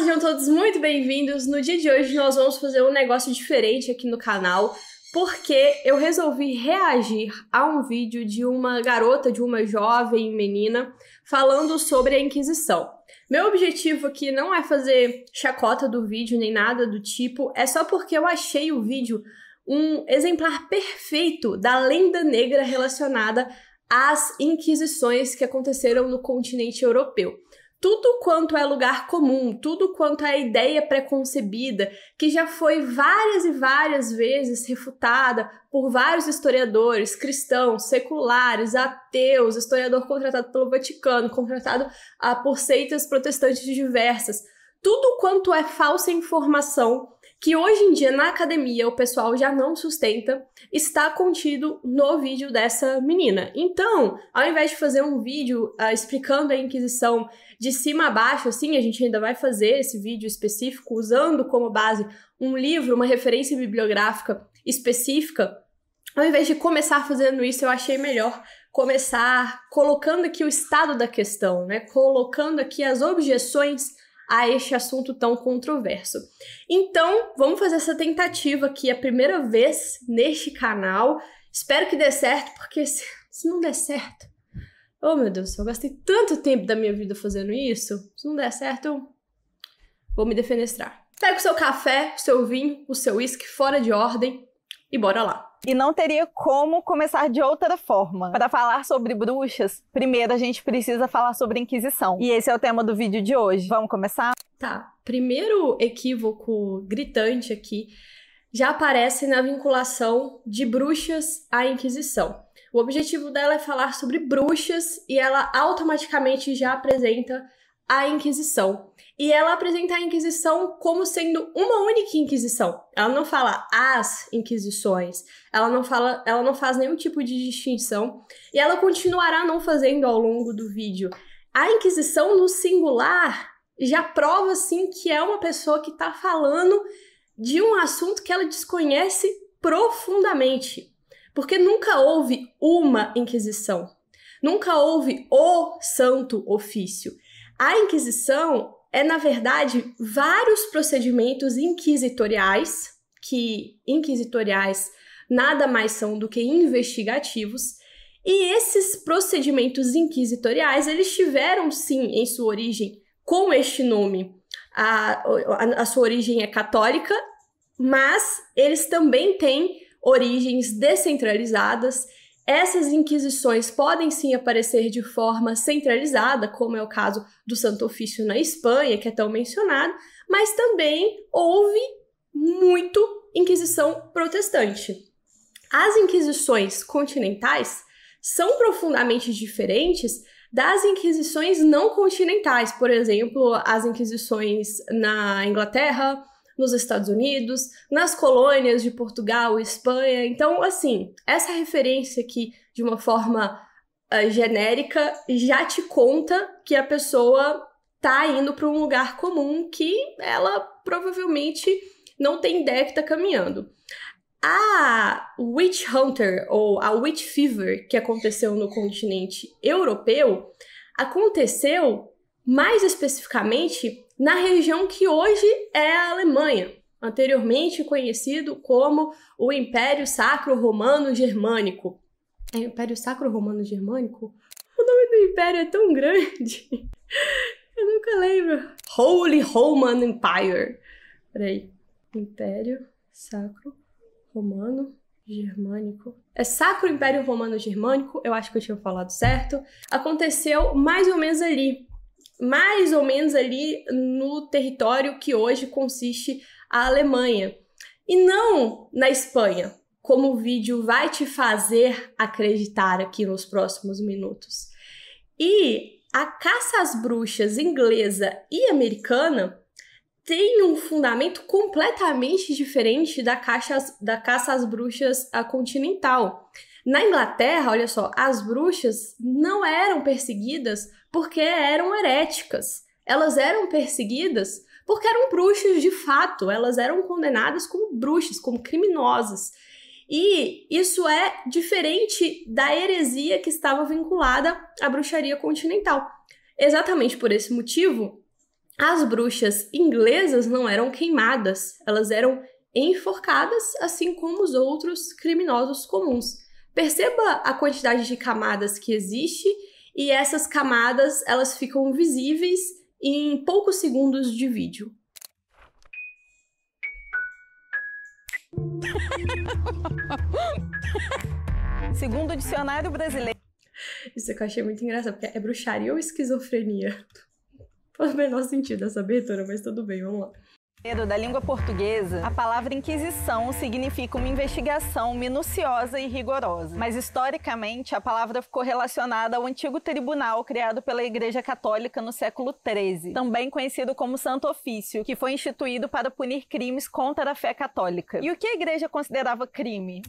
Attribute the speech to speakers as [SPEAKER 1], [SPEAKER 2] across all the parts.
[SPEAKER 1] sejam todos muito bem-vindos. No dia de hoje nós vamos fazer um negócio diferente aqui no canal, porque eu resolvi reagir a um vídeo de uma garota, de uma jovem menina, falando sobre a Inquisição. Meu objetivo aqui não é fazer chacota do vídeo nem nada do tipo, é só porque eu achei o vídeo um exemplar perfeito da lenda negra relacionada às Inquisições que aconteceram no continente europeu. Tudo quanto é lugar comum, tudo quanto é ideia preconcebida, que já foi várias e várias vezes refutada por vários historiadores, cristãos, seculares, ateus, historiador contratado pelo Vaticano, contratado por seitas protestantes diversas. Tudo quanto é falsa informação que hoje em dia na academia o pessoal já não sustenta, está contido no vídeo dessa menina. Então, ao invés de fazer um vídeo explicando a Inquisição de cima a baixo, assim, a gente ainda vai fazer esse vídeo específico usando como base um livro, uma referência bibliográfica específica. Ao invés de começar fazendo isso, eu achei melhor começar colocando aqui o estado da questão, né? Colocando aqui as objeções a este assunto tão controverso. Então, vamos fazer essa tentativa aqui a primeira vez neste canal. Espero que dê certo, porque se não der certo... Oh, meu Deus do céu, eu gastei tanto tempo da minha vida fazendo isso. Se não der certo, eu vou me defenestrar. Pega o seu café, o seu vinho, o seu uísque fora de ordem e bora lá.
[SPEAKER 2] E não teria como começar de outra forma. Para falar sobre bruxas, primeiro a gente precisa falar sobre a Inquisição. E esse é o tema do vídeo de hoje. Vamos começar?
[SPEAKER 1] Tá, primeiro equívoco gritante aqui já aparece na vinculação de bruxas à Inquisição. O objetivo dela é falar sobre bruxas e ela automaticamente já apresenta a Inquisição. E ela apresenta a Inquisição como sendo uma única Inquisição. Ela não fala as Inquisições, ela não faz nenhum tipo de distinção e ela continuará não fazendo ao longo do vídeo. A Inquisição no singular já prova, sim, que é uma pessoa que está falando de um assunto que ela desconhece profundamente. Porque nunca houve uma Inquisição, nunca houve o Santo Ofício. A Inquisição é, na verdade, vários procedimentos inquisitoriais, que inquisitoriais nada mais são do que investigativos, e esses procedimentos inquisitoriais, eles tiveram, sim, em sua origem, com este nome, a sua origem é católica, mas eles também têm origens descentralizadas. Essas inquisições podem sim aparecer de forma centralizada, como é o caso do Santo Ofício na Espanha, que é tão mencionado, mas também houve muito inquisição protestante. As inquisições continentais são profundamente diferentes das inquisições não continentais, por exemplo, as inquisições na Inglaterra, nos Estados Unidos, nas colônias de Portugal e Espanha. Então, assim, essa referência aqui, de uma forma genérica, já te conta que a pessoa tá indo para um lugar comum que ela provavelmente não tem ideia que tá caminhando. A Witch Hunter, ou a Witch Fever, que aconteceu no continente europeu, aconteceu mais especificamente na região que hoje é a Alemanha, anteriormente conhecido como o Império Sacro Romano Germânico. É o Império Sacro Romano Germânico? O nome do império é tão grande, eu nunca lembro. Holy Roman Empire. Peraí, Império Sacro Romano Germânico. É Sacro Império Romano Germânico, eu acho que eu tinha falado certo. Aconteceu mais ou menos ali no território que hoje consiste a Alemanha. E não na Espanha, como o vídeo vai te fazer acreditar aqui nos próximos minutos. E a caça às bruxas inglesa e americana tem um fundamento completamente diferente da caça às bruxas continental. Na Inglaterra, olha só, as bruxas não eram perseguidas porque eram heréticas. Elas eram perseguidas porque eram bruxas de fato. Elas eram condenadas como bruxas, como criminosas. E isso é diferente da heresia que estava vinculada à bruxaria continental. Exatamente por esse motivo, As bruxas inglesas não eram queimadas, elas eram enforcadas, assim como os outros criminosos comuns. Perceba a quantidade de camadas que existe, e essas camadas elas ficam visíveis em poucos segundos de vídeo.
[SPEAKER 2] Segundo o dicionário brasileiro...
[SPEAKER 1] Isso que eu achei muito engraçado, porque é bruxaria ou esquizofrenia? Faz o menor sentido essa abertura, mas tudo bem, vamos lá.
[SPEAKER 2] Da língua portuguesa, a palavra Inquisição significa uma investigação minuciosa e rigorosa. Mas, historicamente, a palavra ficou relacionada ao antigo tribunal criado pela Igreja Católica no século XIII, também conhecido como Santo Ofício, que foi instituído para punir crimes contra a fé católica. E o que a Igreja considerava crime?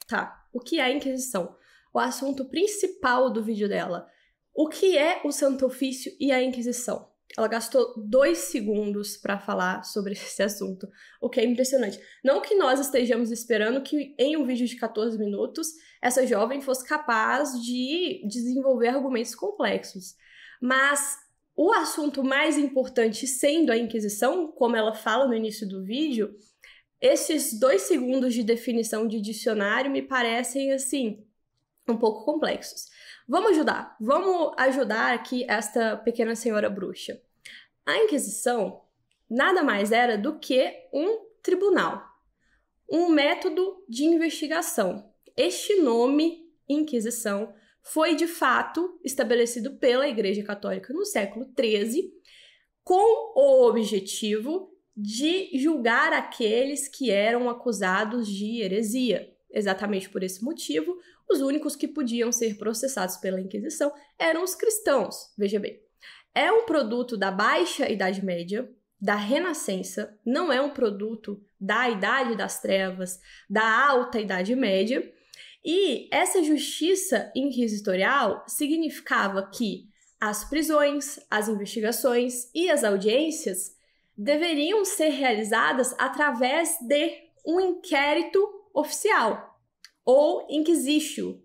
[SPEAKER 1] Tá, o que é a Inquisição? O assunto principal do vídeo dela. O que é o Santo Ofício e a Inquisição? Ela gastou 2 segundos para falar sobre esse assunto, o que é impressionante. Não que nós estejamos esperando que em um vídeo de 14 minutos essa jovem fosse capaz de desenvolver argumentos complexos. Mas o assunto mais importante sendo a Inquisição, como ela fala no início do vídeo, esses 2 segundos de definição de dicionário me parecem, assim, um pouco complexos. Vamos ajudar aqui esta pequena senhora bruxa. A Inquisição nada mais era do que um tribunal, um método de investigação. Este nome, Inquisição, foi de fato estabelecido pela Igreja Católica no século XIII, com o objetivo de julgar aqueles que eram acusados de heresia. Exatamente por esse motivo, os únicos que podiam ser processados pela Inquisição eram os cristãos. Veja bem, é um produto da Baixa Idade Média, da Renascença, não é um produto da Idade das Trevas, da Alta Idade Média, e essa justiça inquisitorial significava que as prisões, as investigações e as audiências deveriam ser realizadas através de um inquérito oficial, ou inquisitio.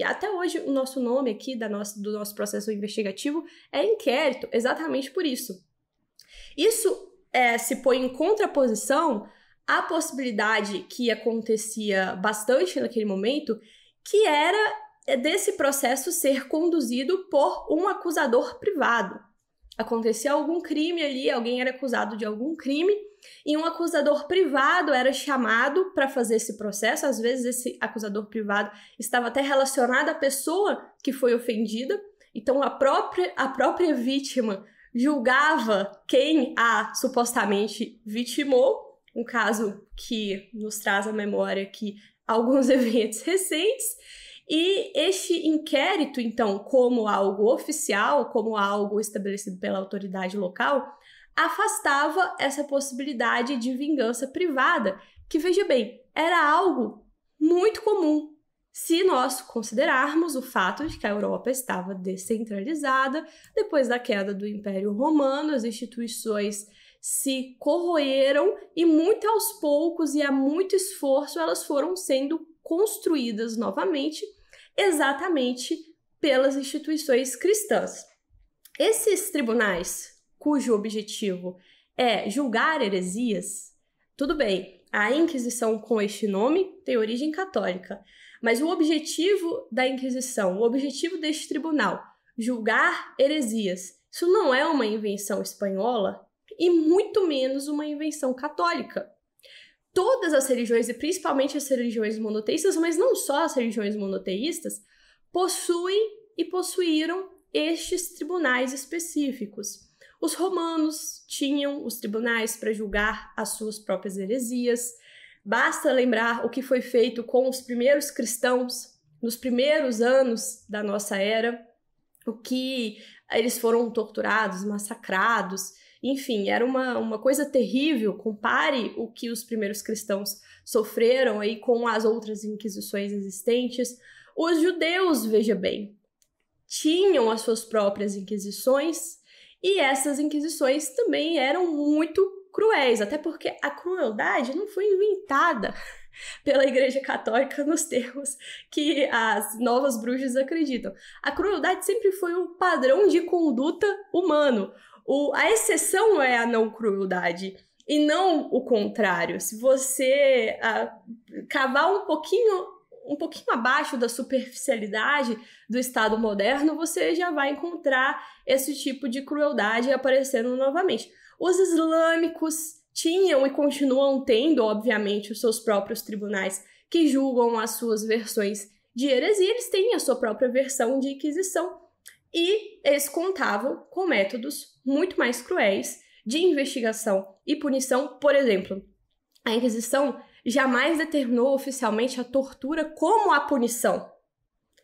[SPEAKER 1] Até hoje o nosso nome aqui do nosso processo investigativo é inquérito, exatamente por isso. Isso se põe em contraposição à possibilidade que acontecia bastante naquele momento, que era desse processo ser conduzido por um acusador privado. Acontecia algum crime ali, alguém era acusado de algum crime, e um acusador privado era chamado para fazer esse processo. Às vezes esse acusador privado estava até relacionado à pessoa que foi ofendida, então a própria vítima julgava quem a supostamente vitimou, um caso que nos traz à memória aqui alguns eventos recentes. E este inquérito, então, como algo oficial, como algo estabelecido pela autoridade local, afastava essa possibilidade de vingança privada, que, veja bem, era algo muito comum se nós considerarmos o fato de que a Europa estava descentralizada. Depois da queda do Império Romano, as instituições se corroeram e muito aos poucos e a muito esforço elas foram sendo construídas novamente, exatamente pelas instituições cristãs. Esses tribunais, cujo objetivo é julgar heresias, tudo bem, a Inquisição com este nome tem origem católica, mas o objetivo da Inquisição, o objetivo deste tribunal, julgar heresias, isso não é uma invenção espanhola e muito menos uma invenção católica. Todas as religiões, e principalmente as religiões monoteístas, mas não só as religiões monoteístas, possuem e possuíram estes tribunais específicos. Os romanos tinham os tribunais para julgar as suas próprias heresias. Basta lembrar o que foi feito com os primeiros cristãos nos primeiros anos da nossa era, o que eles foram torturados, massacrados. Enfim, era uma coisa terrível. Compare o que os primeiros cristãos sofreram aí com as outras inquisições existentes. Os judeus, veja bem, tinham as suas próprias inquisições, e essas inquisições também eram muito cruéis, até porque a crueldade não foi inventada pela Igreja Católica nos termos que as novas bruxas acreditam. A crueldade sempre foi um padrão de conduta humano. A exceção é a não crueldade e não o contrário. Se você cavar um pouquinho abaixo da superficialidade do Estado moderno, você já vai encontrar esse tipo de crueldade aparecendo novamente. Os islâmicos tinham e continuam tendo, obviamente, os seus próprios tribunais que julgam as suas versões de heresia, eles têm a sua própria versão de inquisição. E eles contavam com métodos muito mais cruéis de investigação e punição. Por exemplo, a Inquisição jamais determinou oficialmente a tortura como a punição.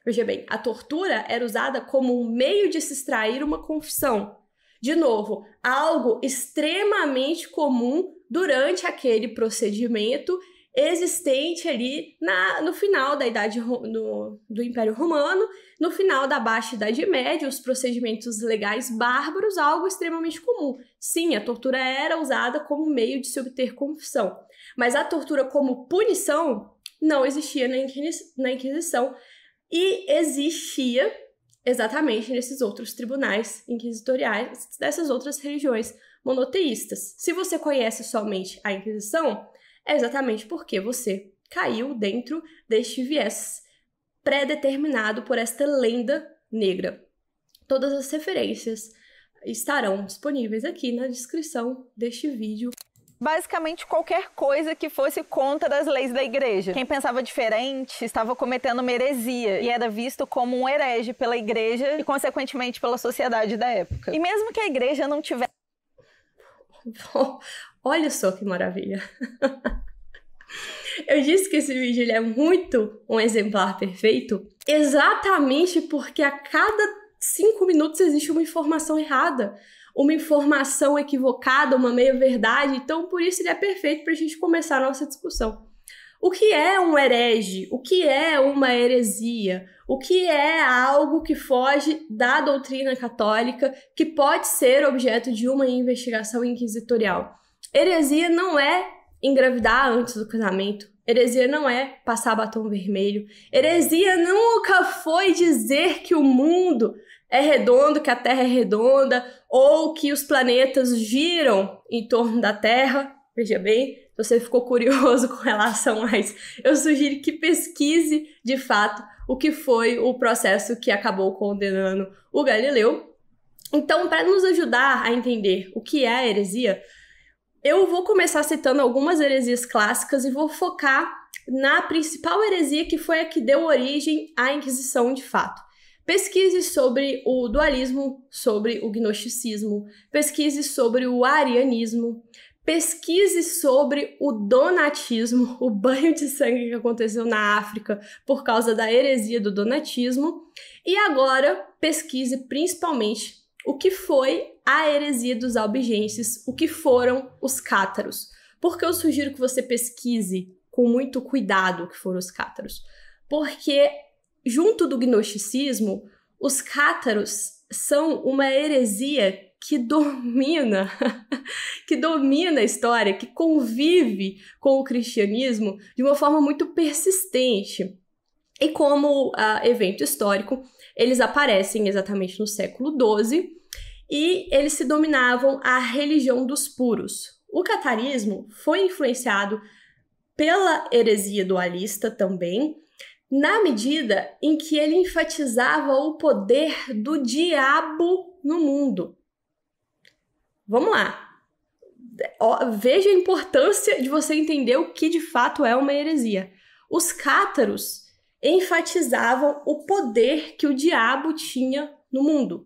[SPEAKER 1] Veja bem, a tortura era usada como um meio de se extrair uma confissão. De novo, algo extremamente comum durante aquele procedimento existente ali no final da idade do Império Romano, no final da Baixa Idade Média, os procedimentos legais bárbaros, algo extremamente comum. Sim, a tortura era usada como meio de se obter confissão, mas a tortura como punição não existia na Inquisição e existia exatamente nesses outros tribunais inquisitoriais dessas outras religiões monoteístas. Se você conhece somente a Inquisição, é exatamente porque você caiu dentro deste viés pré-determinado por esta lenda negra. Todas as referências estarão disponíveis aqui na descrição deste vídeo.
[SPEAKER 2] Basicamente qualquer coisa que fosse contra as leis da igreja. Quem pensava diferente estava cometendo uma heresia e era visto como um herege pela igreja e, consequentemente, pela sociedade da época. E mesmo que a igreja não tivesse...
[SPEAKER 1] Olha só que maravilha! Eu disse que esse vídeo ele é muito um exemplar perfeito exatamente porque a cada 5 minutos existe uma informação errada, uma informação equivocada, uma meia-verdade. Então, por isso ele é perfeito para a gente começar a nossa discussão. O que é um herege? O que é uma heresia? O que é algo que foge da doutrina católica, que pode ser objeto de uma investigação inquisitorial? Heresia não é engravidar antes do casamento. Heresia não é passar batom vermelho. Heresia nunca foi dizer que o mundo é redondo, que a Terra é redonda, ou que os planetas giram em torno da Terra. Veja bem, se você ficou curioso com relação a isso, eu sugiro que pesquise, de fato, o que foi o processo que acabou condenando o Galileu. Então, para nos ajudar a entender o que é a heresia, eu vou começar citando algumas heresias clássicas e vou focar na principal heresia, que foi a que deu origem à Inquisição de fato. Pesquise sobre o dualismo, sobre o gnosticismo, pesquise sobre o arianismo, pesquise sobre o donatismo, o banho de sangue que aconteceu na África por causa da heresia do donatismo, e agora pesquise principalmente o que foi a heresia dos albigenses, o que foram os cátaros. Por que eu sugiro que você pesquise com muito cuidado o que foram os cátaros? Porque junto do gnosticismo, os cátaros são uma heresia que domina a história, que convive com o cristianismo de uma forma muito persistente. E como evento histórico, eles aparecem exatamente no século XII e eles se dominavam a religião dos puros. O catarismo foi influenciado pela heresia dualista também, na medida em que ele enfatizava o poder do diabo no mundo. Vamos lá. Veja a importância de você entender o que de fato é uma heresia. Os cátaros enfatizavam o poder que o diabo tinha no mundo.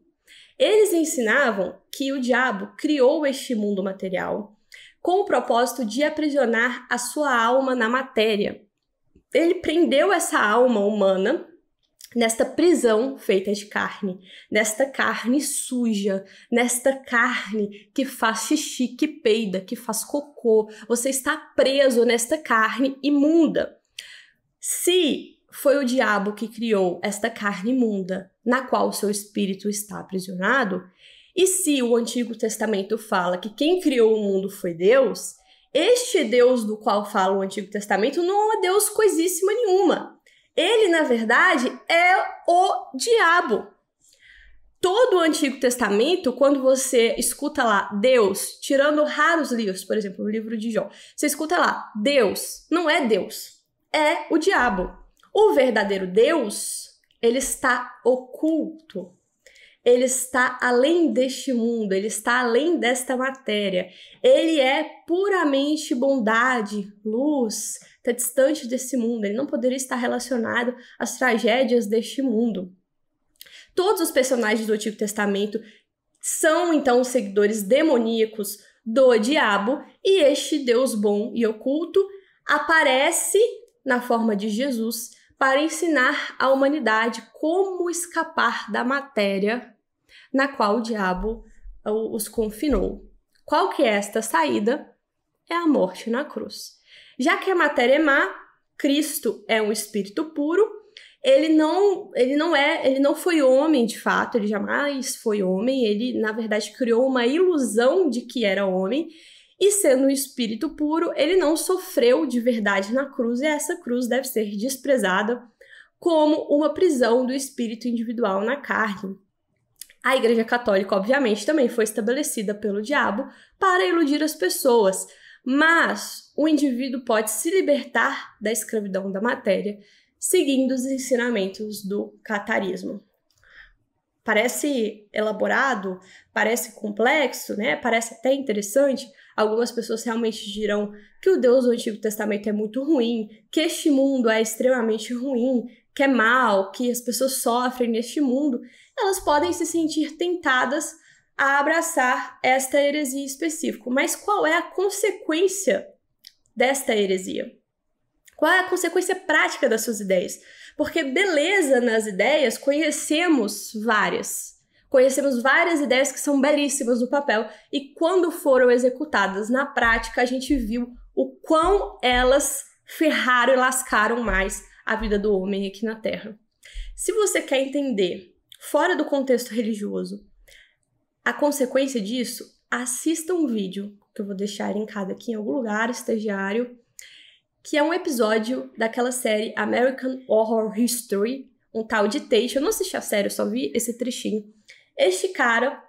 [SPEAKER 1] Eles ensinavam que o diabo criou este mundo material com o propósito de aprisionar a sua alma na matéria. Ele prendeu essa alma humana nesta prisão feita de carne, nesta carne suja, nesta carne que faz xixi, que peida, que faz cocô. Você está preso nesta carne imunda. Se foi o diabo que criou esta carne imunda, na qual o seu espírito está aprisionado, e se o Antigo Testamento fala que quem criou o mundo foi Deus, este Deus do qual fala o Antigo Testamento não é Deus coisíssima nenhuma. Ele, na verdade, é o diabo. todo o Antigo Testamento, quando você escuta lá Deus, tirando raros livros, por exemplo, o livro de Jó, você escuta lá Deus, não é Deus, é o diabo. O verdadeiro Deus, ele está oculto. Ele está além deste mundo, ele está além desta matéria. Ele é puramente bondade, luz, está distante desse mundo. Ele não poderia estar relacionado às tragédias deste mundo. Todos os personagens do Antigo Testamento são, então, seguidores demoníacos do diabo, e este Deus bom e oculto aparece na forma de Jesus para ensinar à humanidade como escapar da matéria na qual o diabo os confinou. Qual que é esta saída? É a morte na cruz. Já que a matéria é má, Cristo é um espírito puro, ele não foi homem de fato, ele jamais foi homem, ele na verdade criou uma ilusão de que era homem, e sendo um espírito puro, ele não sofreu de verdade na cruz, e essa cruz deve ser desprezada como uma prisão do espírito individual na carne. A Igreja Católica, obviamente, também foi estabelecida pelo diabo para iludir as pessoas, mas o indivíduo pode se libertar da escravidão da matéria seguindo os ensinamentos do catarismo. Parece elaborado, parece complexo, né? Parece até interessante. Algumas pessoas realmente dirão que o Deus do Antigo Testamento é muito ruim, que este mundo é extremamente ruim, que é mal, que as pessoas sofrem neste mundo. Elas podem se sentir tentadas a abraçar esta heresia específica. Mas qual é a consequência desta heresia? Qual é a consequência prática das suas ideias? Porque beleza nas ideias, conhecemos várias. Conhecemos várias ideias que são belíssimas no papel e quando foram executadas na prática, a gente viu o quão elas ferraram e lascaram mais a vida do homem aqui na Terra. Se você quer entender, fora do contexto religioso, a consequência disso, assista um vídeo, que eu vou deixar linkado aqui em algum lugar, estagiário, que é um episódio daquela série American Horror History, um tal de Tate. Eu não assisti a série, eu só vi esse trechinho. Este cara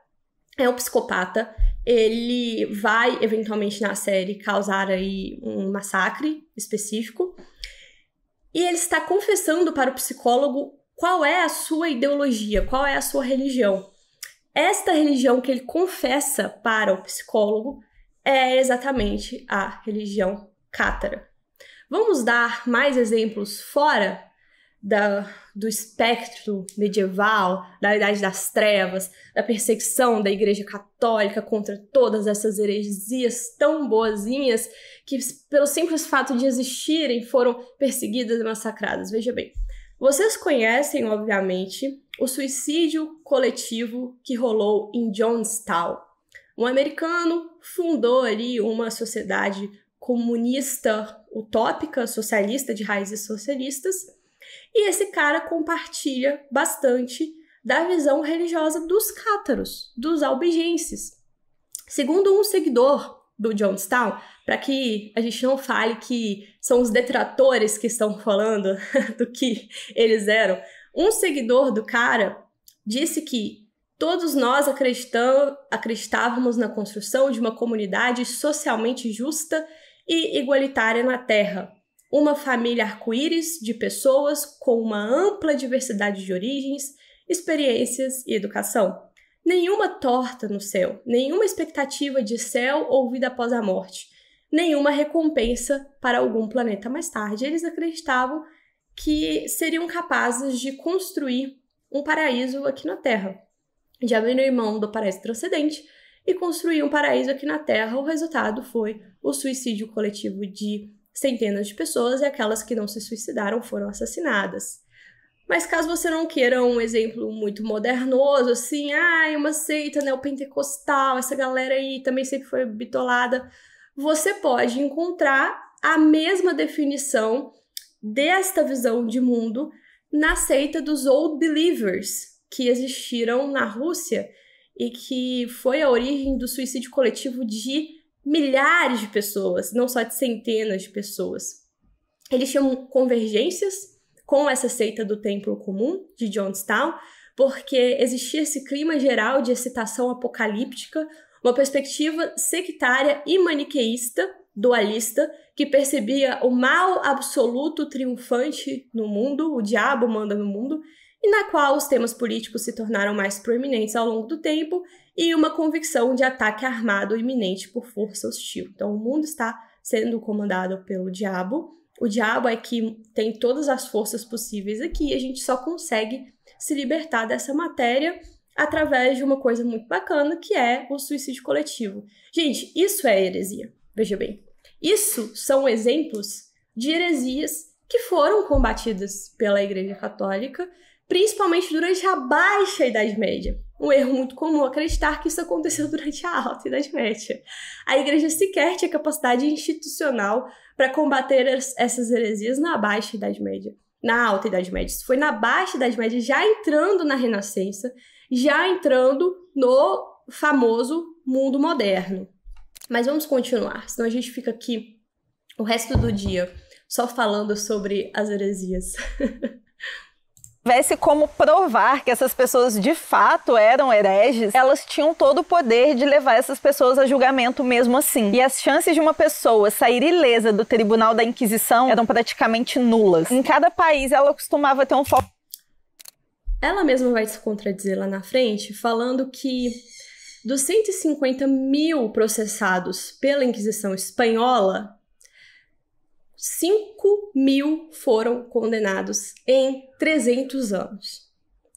[SPEAKER 1] é um psicopata, ele vai, eventualmente, na série, causar aí um massacre específico, e ele está confessando para o psicólogo qual é a sua ideologia, qual é a sua religião. Esta religião que ele confessa para o psicólogo é exatamente a religião cátara. Vamos dar mais exemplos fora do espectro medieval, da Idade das Trevas, da perseguição da Igreja Católica contra todas essas heresias tão boazinhas que, pelo simples fato de existirem, foram perseguidas e massacradas. Veja bem, vocês conhecem, obviamente, o suicídio coletivo que rolou em Jonestown. Um americano fundou ali uma sociedade comunista utópica, socialista, de raízes socialistas, e esse cara compartilha bastante da visão religiosa dos cátaros, dos albigenses. Segundo um seguidor do Jonestown, para que a gente não fale que são os detratores que estão falando do que eles eram, um seguidor do cara disse que todos nós acreditávamos na construção de uma comunidade socialmente justa e igualitária na Terra. Uma família arco-íris de pessoas com uma ampla diversidade de origens, experiências e educação. Nenhuma torta no céu, nenhuma expectativa de céu ou vida após a morte, nenhuma recompensa para algum planeta mais tarde. Eles acreditavam que seriam capazes de construir um paraíso aqui na Terra, de abrir mão do paraíso transcendente e construir um paraíso aqui na Terra. O resultado foi o suicídio coletivo de centenas de pessoas e aquelas que não se suicidaram foram assassinadas. Mas caso você não queira um exemplo muito modernoso, assim, uma seita neopentecostal, essa galera aí também sempre foi bitolada, você pode encontrar a mesma definição desta visão de mundo na seita dos Old Believers, que existiram na Rússia e que foi a origem do suicídio coletivo de milhares de pessoas, não só de centenas de pessoas. Eles tinham convergências com essa seita do Templo Comum de Jonestown, porque existia esse clima geral de excitação apocalíptica, uma perspectiva sectária e maniqueísta, dualista, que percebia o mal absoluto triunfante no mundo, o diabo manda no mundo, e na qual os temas políticos se tornaram mais proeminentes ao longo do tempo, e uma convicção de ataque armado iminente por força hostil. Então, o mundo está sendo comandado pelo diabo. O diabo é que tem todas as forças possíveis aqui, e a gente só consegue se libertar dessa matéria através de uma coisa muito bacana, que é o suicídio coletivo. Gente, isso é heresia, veja bem. Isso são exemplos de heresias que foram combatidas pela Igreja Católica, principalmente durante a Baixa Idade Média. Um erro muito comum acreditar que isso aconteceu durante a Alta Idade Média. A Igreja sequer tinha capacidade institucional para combater essas heresias na Baixa Idade Média, na Alta Idade Média. Isso foi na Baixa Idade Média, já entrando na Renascença, já entrando no famoso mundo moderno. Mas vamos continuar, senão a gente fica aqui o resto do dia só falando sobre as heresias.
[SPEAKER 2] Tivesse como provar que essas pessoas de fato eram hereges, elas tinham todo o poder de levar essas pessoas a julgamento mesmo assim. E as chances de uma pessoa sair ilesa do tribunal da Inquisição eram praticamente nulas. Em cada país ela costumava ter um foco.
[SPEAKER 1] Ela mesma vai se contradizer lá na frente, falando que dos 150 mil processados pela Inquisição Espanhola, 5 mil foram condenados em 300 anos.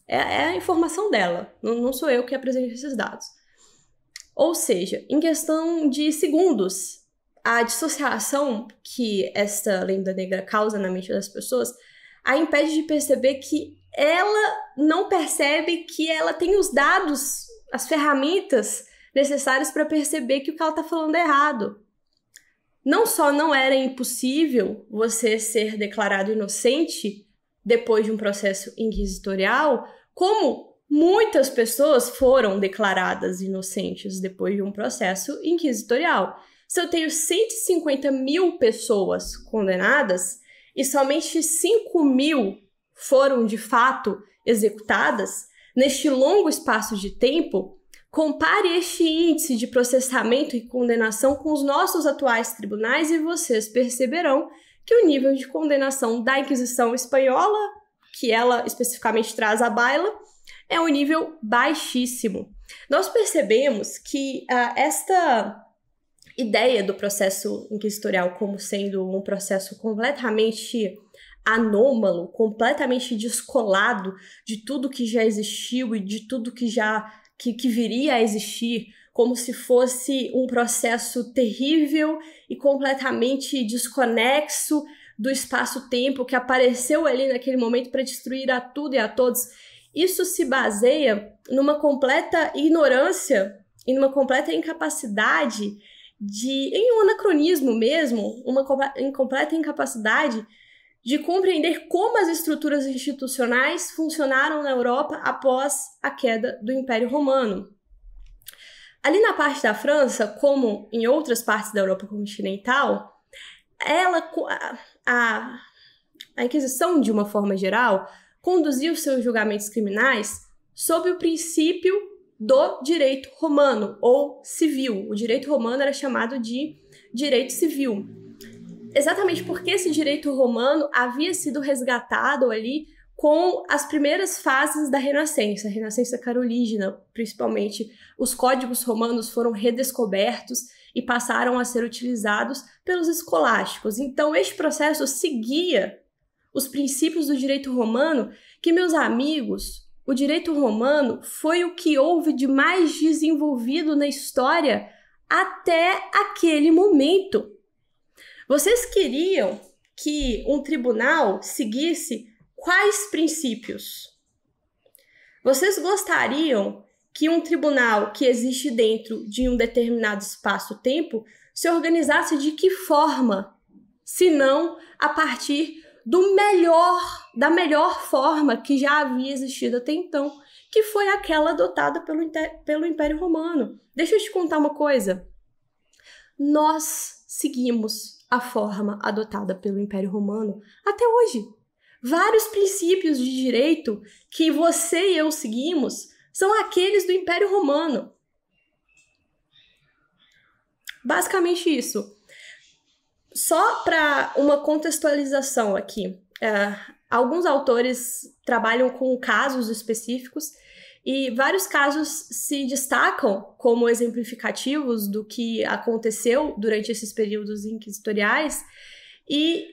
[SPEAKER 1] É a informação dela, não sou eu que apresento esses dados. Ou seja, em questão de segundos, a dissociação que esta lenda negra causa na mente das pessoas a impede de perceber que ela não percebe que ela tem os dados, as ferramentas necessárias para perceber que o que ela está falando é errado. Não só não era impossível você ser declarado inocente depois de um processo inquisitorial, como muitas pessoas foram declaradas inocentes depois de um processo inquisitorial. Se eu tenho 150 mil pessoas condenadas e somente 5 mil foram de fato executadas, neste longo espaço de tempo, compare este índice de processamento e condenação com os nossos atuais tribunais e vocês perceberão que o nível de condenação da Inquisição Espanhola, que ela especificamente traz à baila, é um nível baixíssimo. Nós percebemos que esta ideia do processo inquisitorial como sendo um processo completamente anômalo, completamente descolado de tudo que já existiu e de tudo que viria a existir, como se fosse um processo terrível e completamente desconexo do espaço-tempo que apareceu ali naquele momento para destruir a tudo e a todos. Isso se baseia numa completa ignorância e numa completa incapacidade em um anacronismo mesmo, uma completa incapacidade de compreender como as estruturas institucionais funcionaram na Europa após a queda do Império Romano. Ali na parte da França, como em outras partes da Europa continental, a Inquisição, de uma forma geral, conduzia os seus julgamentos criminais sob o princípio do direito romano, ou civil. O direito romano era chamado de direito civil. Exatamente porque esse direito romano havia sido resgatado ali com as primeiras fases da Renascença, a Renascença carolígena, principalmente. Os códigos romanos foram redescobertos e passaram a ser utilizados pelos escolásticos. Então, este processo seguia os princípios do direito romano, que, meus amigos, o direito romano foi o que houve de mais desenvolvido na história até aquele momento. Vocês queriam que um tribunal seguisse quais princípios? Vocês gostariam que um tribunal que existe dentro de um determinado espaço-tempo se organizasse de que forma? Se não a partir da melhor forma que já havia existido até então, que foi aquela adotada pelo Império Romano. Deixa eu te contar uma coisa. Nós seguimos a forma adotada pelo Império Romano até hoje. Vários princípios de direito que você e eu seguimos são aqueles do Império Romano. Basicamente isso. Só para uma contextualização aqui, alguns autores trabalham com casos específicos e vários casos se destacam como exemplificativos do que aconteceu durante esses períodos inquisitoriais e,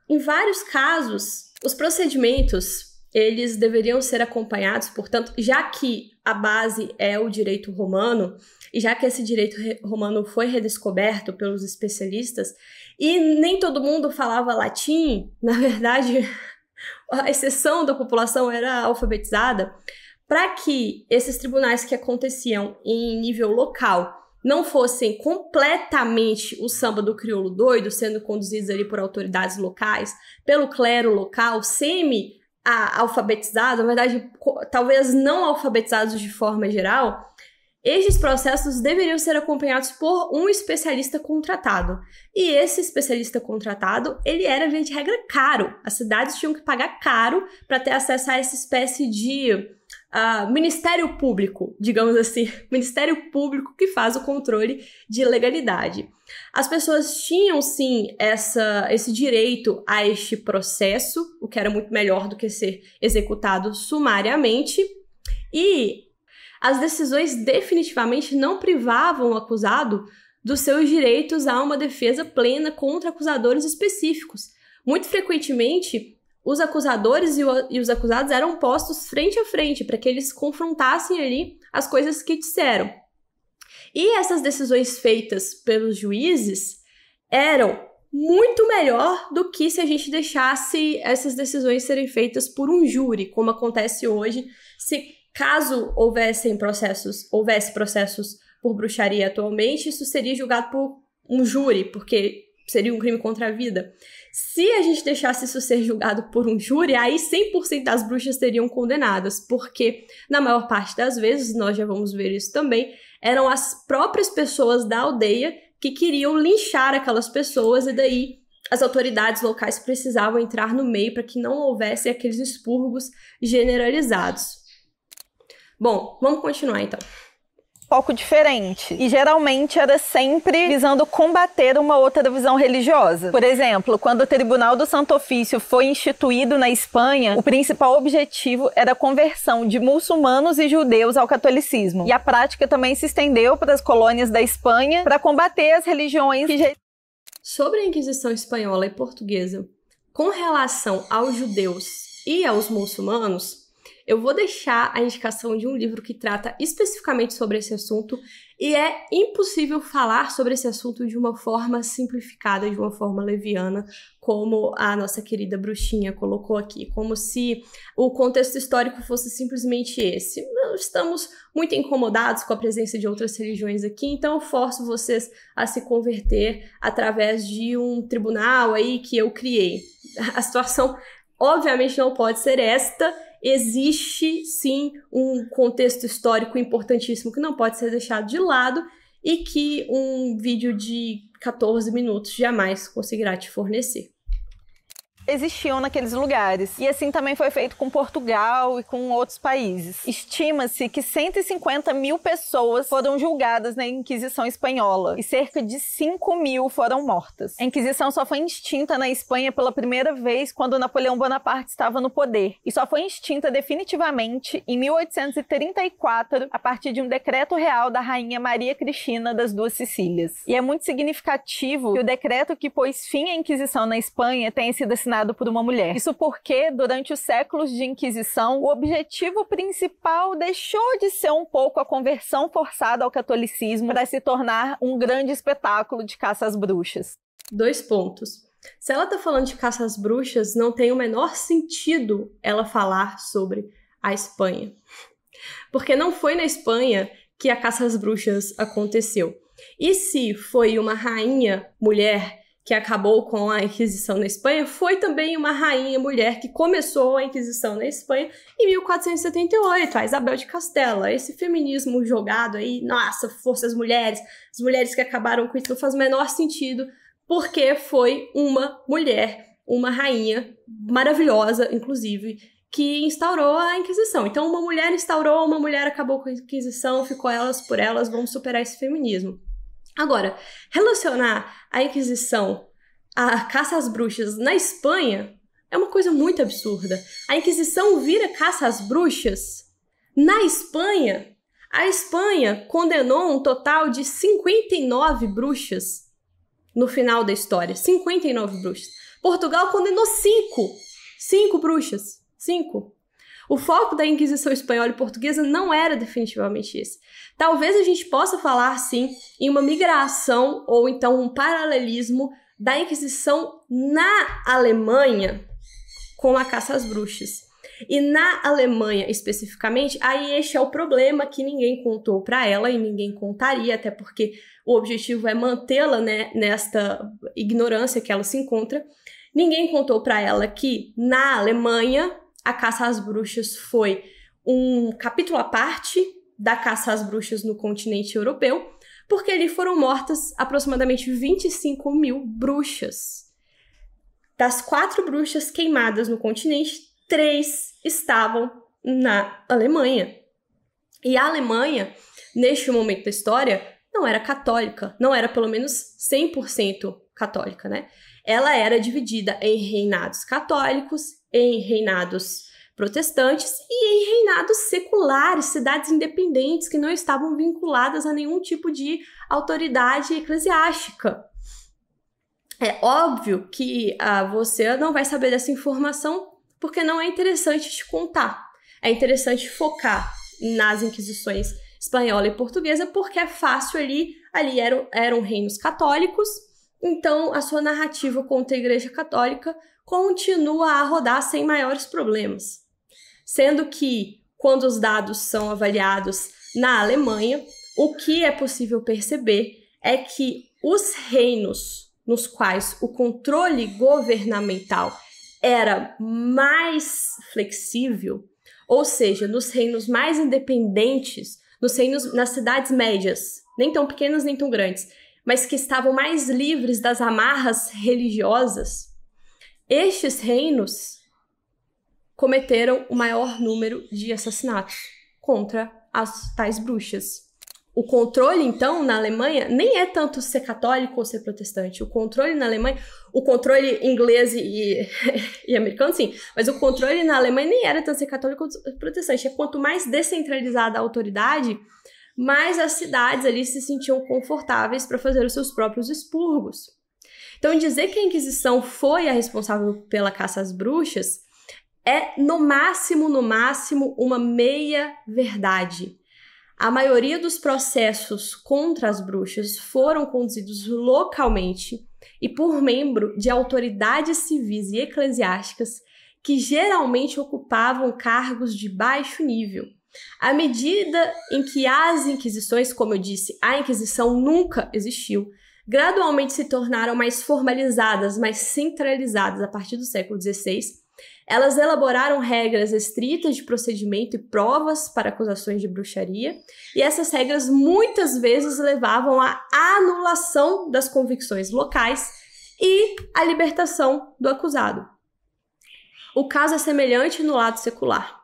[SPEAKER 1] em vários casos, os procedimentos eles deveriam ser acompanhados, portanto, já que a base é o direito romano, e já que esse direito romano foi redescoberto pelos especialistas, e nem todo mundo falava latim, na verdade, a exceção da população era alfabetizada, para que esses tribunais que aconteciam em nível local não fossem completamente o samba do crioulo doido, sendo conduzidos ali por autoridades locais, pelo clero local, semi-alfabetizados, na verdade, talvez não alfabetizados de forma geral, estes processos deveriam ser acompanhados por um especialista contratado. E esse especialista contratado, ele era, via de regra, caro. As cidades tinham que pagar caro para ter acesso a essa espécie de Ministério Público, digamos assim. Ministério Público que faz o controle de legalidade. As pessoas tinham, sim, esse direito a este processo, o que era muito melhor do que ser executado sumariamente. E as decisões definitivamente não privavam o acusado dos seus direitos a uma defesa plena contra acusadores específicos. Muito frequentemente, os acusadores e os acusados eram postos frente a frente para que eles confrontassem ali as coisas que disseram. E essas decisões feitas pelos juízes eram muito melhor do que se a gente deixasse essas decisões serem feitas por um júri, como acontece hoje, caso houvesse processos por bruxaria atualmente, isso seria julgado por um júri, porque seria um crime contra a vida. Se a gente deixasse isso ser julgado por um júri, aí 100% das bruxas seriam condenadas, porque na maior parte das vezes, nós já vamos ver isso também, eram as próprias pessoas da aldeia que queriam linchar aquelas pessoas e daí as autoridades locais precisavam entrar no meio para que não houvesse aqueles expurgos generalizados. Bom, vamos continuar então.
[SPEAKER 2] Pouco diferente. E geralmente era sempre visando combater uma outra visão religiosa. Por exemplo, quando o Tribunal do Santo Ofício foi instituído na Espanha, o principal objetivo era a conversão de muçulmanos e judeus ao catolicismo. E a prática também se estendeu para as colônias da Espanha para combater as religiões que...
[SPEAKER 1] Sobre a Inquisição espanhola e portuguesa, com relação aos judeus e aos muçulmanos, eu vou deixar a indicação de um livro que trata especificamente sobre esse assunto e é impossível falar sobre esse assunto de uma forma simplificada, de uma forma leviana, como a nossa querida bruxinha colocou aqui, como se o contexto histórico fosse simplesmente esse. Nós estamos muito incomodados com a presença de outras religiões aqui, então eu forço vocês a se converter através de um tribunal aí que eu criei. A situação, obviamente, não pode ser esta. Existe, sim, um contexto histórico importantíssimo que não pode ser deixado de lado e que um vídeo de 14 minutos jamais conseguirá te fornecer.
[SPEAKER 2] Existiam naqueles lugares. E assim também foi feito com Portugal e com outros países. Estima-se que 150 mil pessoas foram julgadas na Inquisição Espanhola e cerca de 5 mil foram mortas. A Inquisição só foi extinta na Espanha pela primeira vez quando Napoleão Bonaparte estava no poder. E só foi extinta definitivamente em 1834, a partir de um decreto real da rainha Maria Cristina das Duas Sicílias. E é muito significativo que o decreto que pôs fim à Inquisição na Espanha tenha sido assinado por uma mulher. Isso porque, durante os séculos de Inquisição, o objetivo principal deixou de ser um pouco a conversão forçada ao catolicismo para se tornar um grande espetáculo de caça às bruxas.
[SPEAKER 1] 2 pontos. Se ela tá falando de caça às bruxas, não tem o menor sentido ela falar sobre a Espanha. Porque não foi na Espanha que a caça às bruxas aconteceu. E se foi uma rainha mulher que acabou com a Inquisição na Espanha, foi também uma rainha mulher que começou a Inquisição na Espanha em 1478, a Isabel de Castela. Esse feminismo jogado aí, nossa, força as mulheres que acabaram com isso, não faz o menor sentido, porque foi uma mulher uma rainha maravilhosa, inclusive, que instaurou a Inquisição. Então, uma mulher instaurou, uma mulher acabou com a Inquisição, ficou elas por elas, vamos superar esse feminismo. Agora, relacionar a Inquisição à caça às bruxas na Espanha é uma coisa muito absurda. A Inquisição vira caça às bruxas na Espanha. A Espanha condenou um total de 59 bruxas no final da história. 59 bruxas. Portugal condenou 5 bruxas. 5. O foco da Inquisição espanhola e portuguesa não era definitivamente esse. Talvez a gente possa falar, sim, em uma migração ou então um paralelismo da Inquisição na Alemanha com a caça às bruxas. E na Alemanha, especificamente, aí este é o problema que ninguém contou para ela e ninguém contaria, até porque o objetivo é mantê-la, né, nesta ignorância que ela se encontra. Ninguém contou para ela que na Alemanha a caça às bruxas foi um capítulo à parte da caça às bruxas no continente europeu, porque ali foram mortas aproximadamente 25 mil bruxas. Das 4 bruxas queimadas no continente, 3 estavam na Alemanha. E a Alemanha, neste momento da história, não era católica, não era pelo menos 100% católica, né? Ela era dividida em reinados católicos, em reinados protestantes e em reinados seculares, cidades independentes que não estavam vinculadas a nenhum tipo de autoridade eclesiástica. É óbvio que você não vai saber dessa informação porque não é interessante te contar. É interessante focar nas inquisições espanhola e portuguesa porque é fácil ali eram reinos católicos, então a sua narrativa contra a Igreja Católica continua a rodar sem maiores problemas. Sendo que, quando os dados são avaliados na Alemanha, o que é possível perceber é que os reinos nos quais o controle governamental era mais flexível, ou seja, nos reinos mais independentes, nas cidades médias, nem tão pequenas nem tão grandes, mas que estavam mais livres das amarras religiosas, estes reinos cometeram o maior número de assassinatos contra as tais bruxas. O controle, então, na Alemanha, nem é tanto ser católico ou ser protestante. O controle na Alemanha, o controle inglês e americano, sim, mas o controle na Alemanha nem era tanto ser católico ou protestante. Quanto mais descentralizada a autoridade, mais as cidades ali se sentiam confortáveis para fazer os seus próprios expurgos. Então, dizer que a Inquisição foi a responsável pela caça às bruxas é, no máximo, uma meia-verdade. A maioria dos processos contra as bruxas foram conduzidos localmente e por membro de autoridades civis e eclesiásticas que geralmente ocupavam cargos de baixo nível. À medida em que as inquisições, como eu disse, a Inquisição nunca existiu, gradualmente se tornaram mais formalizadas, mais centralizadas a partir do século XVI, elas elaboraram regras estritas de procedimento e provas para acusações de bruxaria, e essas regras muitas vezes levavam à anulação das convicções locais e à libertação do acusado. O caso é semelhante no lado secular.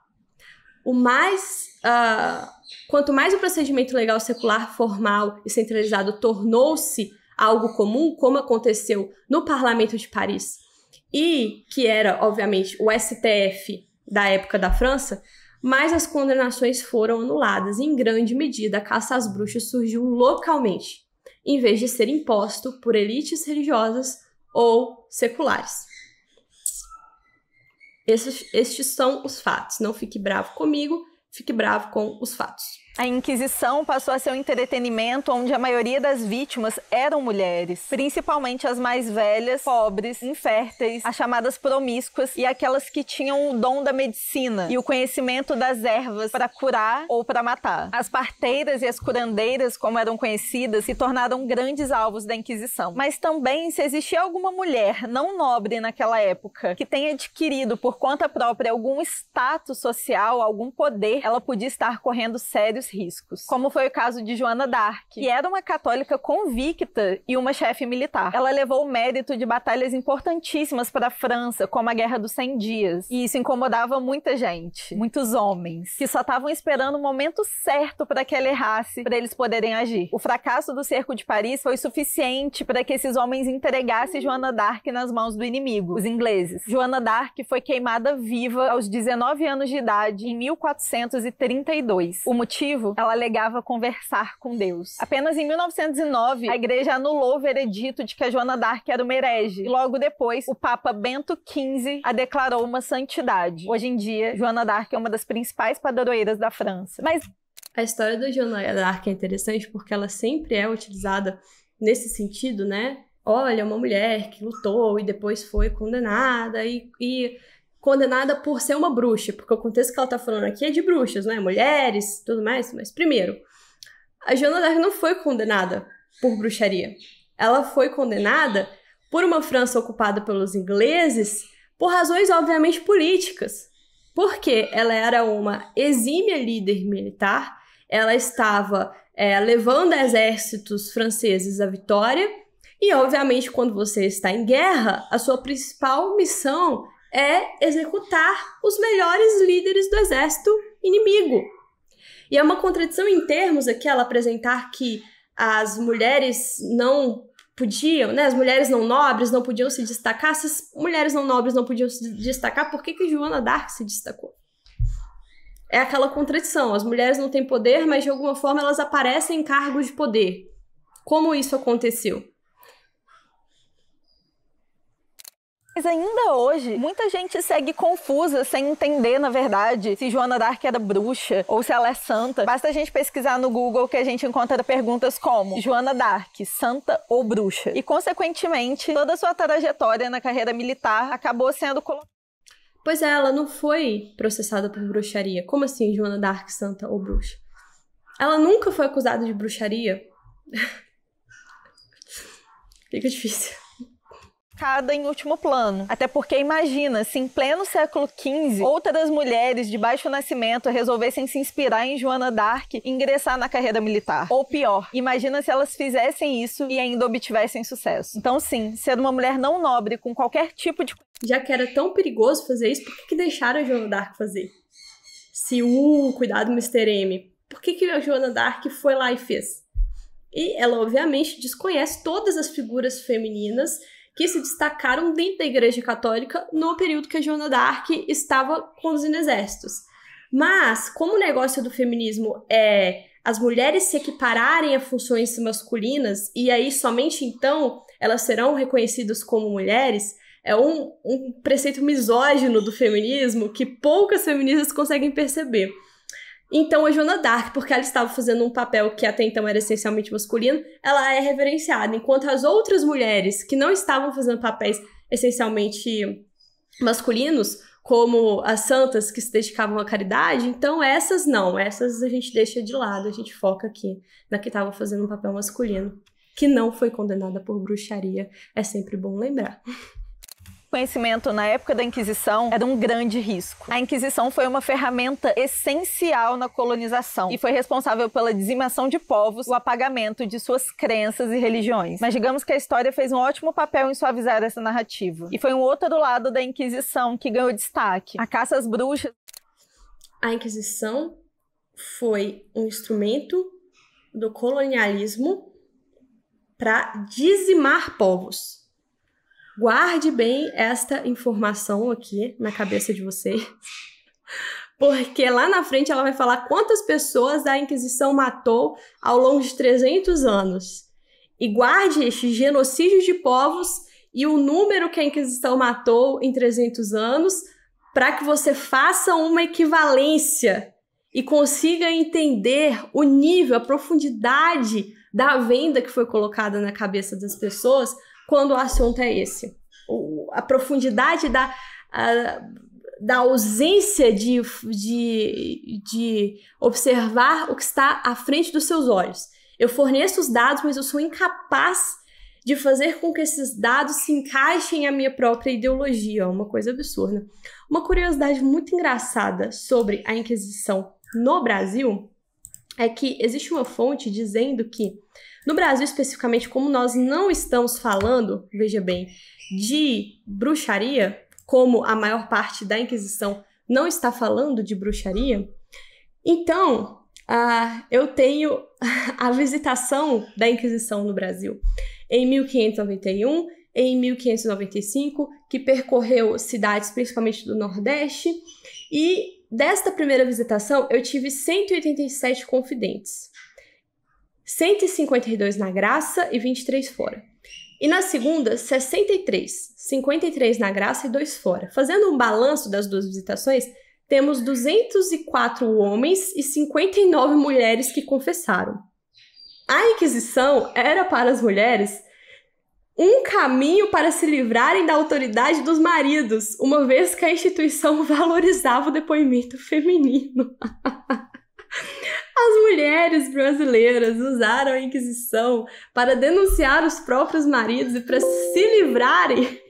[SPEAKER 1] Quanto mais o procedimento legal secular formal e centralizado tornou-se algo comum, como aconteceu no Parlamento de Paris, e que era, obviamente, o STF da época da França, mais as condenações foram anuladas e, em grande medida, a caça às bruxas surgiu localmente, em vez de ser imposto por elites religiosas ou seculares. Estes são os fatos. Não fique bravo comigo, fique bravo com os fatos.
[SPEAKER 2] A Inquisição passou a ser um entretenimento onde a maioria das vítimas eram mulheres, principalmente as mais velhas, pobres, inférteis, as chamadas promíscuas e aquelas que tinham o dom da medicina e o conhecimento das ervas para curar ou para matar. As parteiras e as curandeiras, como eram conhecidas, se tornaram grandes alvos da Inquisição. Mas também, se existia alguma mulher não nobre naquela época que tenha adquirido por conta própria algum status social, algum poder, ela podia estar correndo sérios sérios riscos, como foi o caso de Joana d'Arc, que era uma católica convicta e uma chefe militar. Ela levou o mérito de batalhas importantíssimas para a França, como a Guerra dos 100 Dias, e isso incomodava muita gente, muitos homens, que só estavam esperando o momento certo para que ela errasse, para eles poderem agir. O fracasso do cerco de Paris foi suficiente para que esses homens entregassem Joana d'Arc nas mãos do inimigo, os ingleses. Joana d'Arc foi queimada viva aos 19 anos de idade em 1432. O motivo? Ela alegava conversar com Deus. Apenas em 1909, a igreja anulou o veredito de que a Joana d'Arc era uma herege. E logo depois, o Papa Bento XV a declarou uma santidade. Hoje em dia, Joana d'Arc é uma das principais padroeiras da França. Mas
[SPEAKER 1] a história da Joana d'Arc é interessante porque ela sempre é utilizada nesse sentido, né? Olha, uma mulher que lutou e depois foi condenada e condenada por ser uma bruxa, porque o contexto que ela tá falando aqui é de bruxas, né? Mulheres, tudo mais. Mas primeiro, a Joana d'Arc não foi condenada por bruxaria. Ela foi condenada por uma França ocupada pelos ingleses por razões, obviamente, políticas. Porque ela era uma exímia líder militar, ela estava levando exércitos franceses à vitória, e, obviamente, quando você está em guerra, a sua principal missão é executar os melhores líderes do exército inimigo. E é uma contradição em termos aqui ela apresentar que as mulheres não podiam, né? As mulheres não nobres não podiam se destacar. Se as mulheres não nobres não podiam se destacar, por que Joana d'Arc se destacou? É aquela contradição. As mulheres não têm poder, mas de alguma forma elas aparecem em cargos de poder. Como isso aconteceu?
[SPEAKER 2] Mas ainda hoje, muita gente segue confusa, sem entender, na verdade, se Joana d'Arc era bruxa ou se ela é santa. Basta a gente pesquisar no Google que a gente encontra perguntas como Joana d'Arc, santa ou bruxa? E, consequentemente, toda a sua trajetória na carreira militar acabou sendo colocada.
[SPEAKER 1] Pois é, ela não foi processada por bruxaria. Como assim, Joana d'Arc, santa ou bruxa? Ela nunca foi acusada de bruxaria. Fica difícil.
[SPEAKER 2] Em último plano. Até porque imagina, se em pleno século XV, outras mulheres de baixo nascimento resolvessem se inspirar em Joana d'Arc e ingressar na carreira militar. Ou pior, imagina se elas fizessem isso e ainda obtivessem sucesso. Então sim, ser uma mulher não nobre com qualquer tipo de...
[SPEAKER 1] Já que era tão perigoso fazer isso, por que deixaram a Joana d'Arc fazer? Se cuidado Mr. M, por que a Joana d'Arc foi lá e fez? E ela obviamente desconhece todas as figuras femininas que se destacaram dentro da Igreja Católica no período que a Joana d'Arc estava conduzindo exércitos. Mas, como o negócio do feminismo é as mulheres se equipararem a funções masculinas, e aí somente então elas serão reconhecidas como mulheres, é um preceito misógino do feminismo que poucas feministas conseguem perceber. Então, a Joana d'Arc, porque ela estava fazendo um papel que até então era essencialmente masculino, ela é reverenciada, enquanto as outras mulheres que não estavam fazendo papéis essencialmente masculinos, como as santas que se dedicavam à caridade, então essas não, essas a gente deixa de lado, a gente foca aqui na que estava fazendo um papel masculino, que não foi condenada por bruxaria, é sempre bom lembrar.
[SPEAKER 2] Conhecimento na época da Inquisição era um grande risco. A Inquisição foi uma ferramenta essencial na colonização e foi responsável pela dizimação de povos, o apagamento de suas crenças e religiões. Mas digamos que a história fez um ótimo papel em suavizar essa narrativa. E foi um outro lado da Inquisição que ganhou destaque. A caça às bruxas.
[SPEAKER 1] A Inquisição foi um instrumento do colonialismo para dizimar povos. Guarde bem esta informação aqui na cabeça de vocês, porque lá na frente ela vai falar quantas pessoas a Inquisição matou ao longo de 300 anos. E guarde este genocídio de povos e o número que a Inquisição matou em 300 anos para que você faça uma equivalência e consiga entender o nível, a profundidade da venda que foi colocada na cabeça das pessoas quando o assunto é esse. A profundidade da ausência de observar o que está à frente dos seus olhos. Eu forneço os dados, mas eu sou incapaz de fazer com que esses dados se encaixem à minha própria ideologia. Uma coisa absurda. Uma curiosidade muito engraçada sobre a Inquisição no Brasil é que existe uma fonte dizendo que, no Brasil especificamente, como nós não estamos falando, veja bem, de bruxaria, como a maior parte da Inquisição não está falando de bruxaria, então eu tenho a visitação da Inquisição no Brasil em 1591, em 1595, que percorreu cidades principalmente do Nordeste, e desta primeira visitação eu tive 187 confidentes, 152 na Graça e 23 fora. E na segunda, 63, 53 na Graça e 2 fora. Fazendo um balanço das duas visitações, temos 204 homens e 59 mulheres que confessaram. A Inquisição era para as mulheres um caminho para se livrarem da autoridade dos maridos, uma vez que a instituição valorizava o depoimento feminino. As mulheres brasileiras usaram a Inquisição para denunciar os próprios maridos e para se livrarem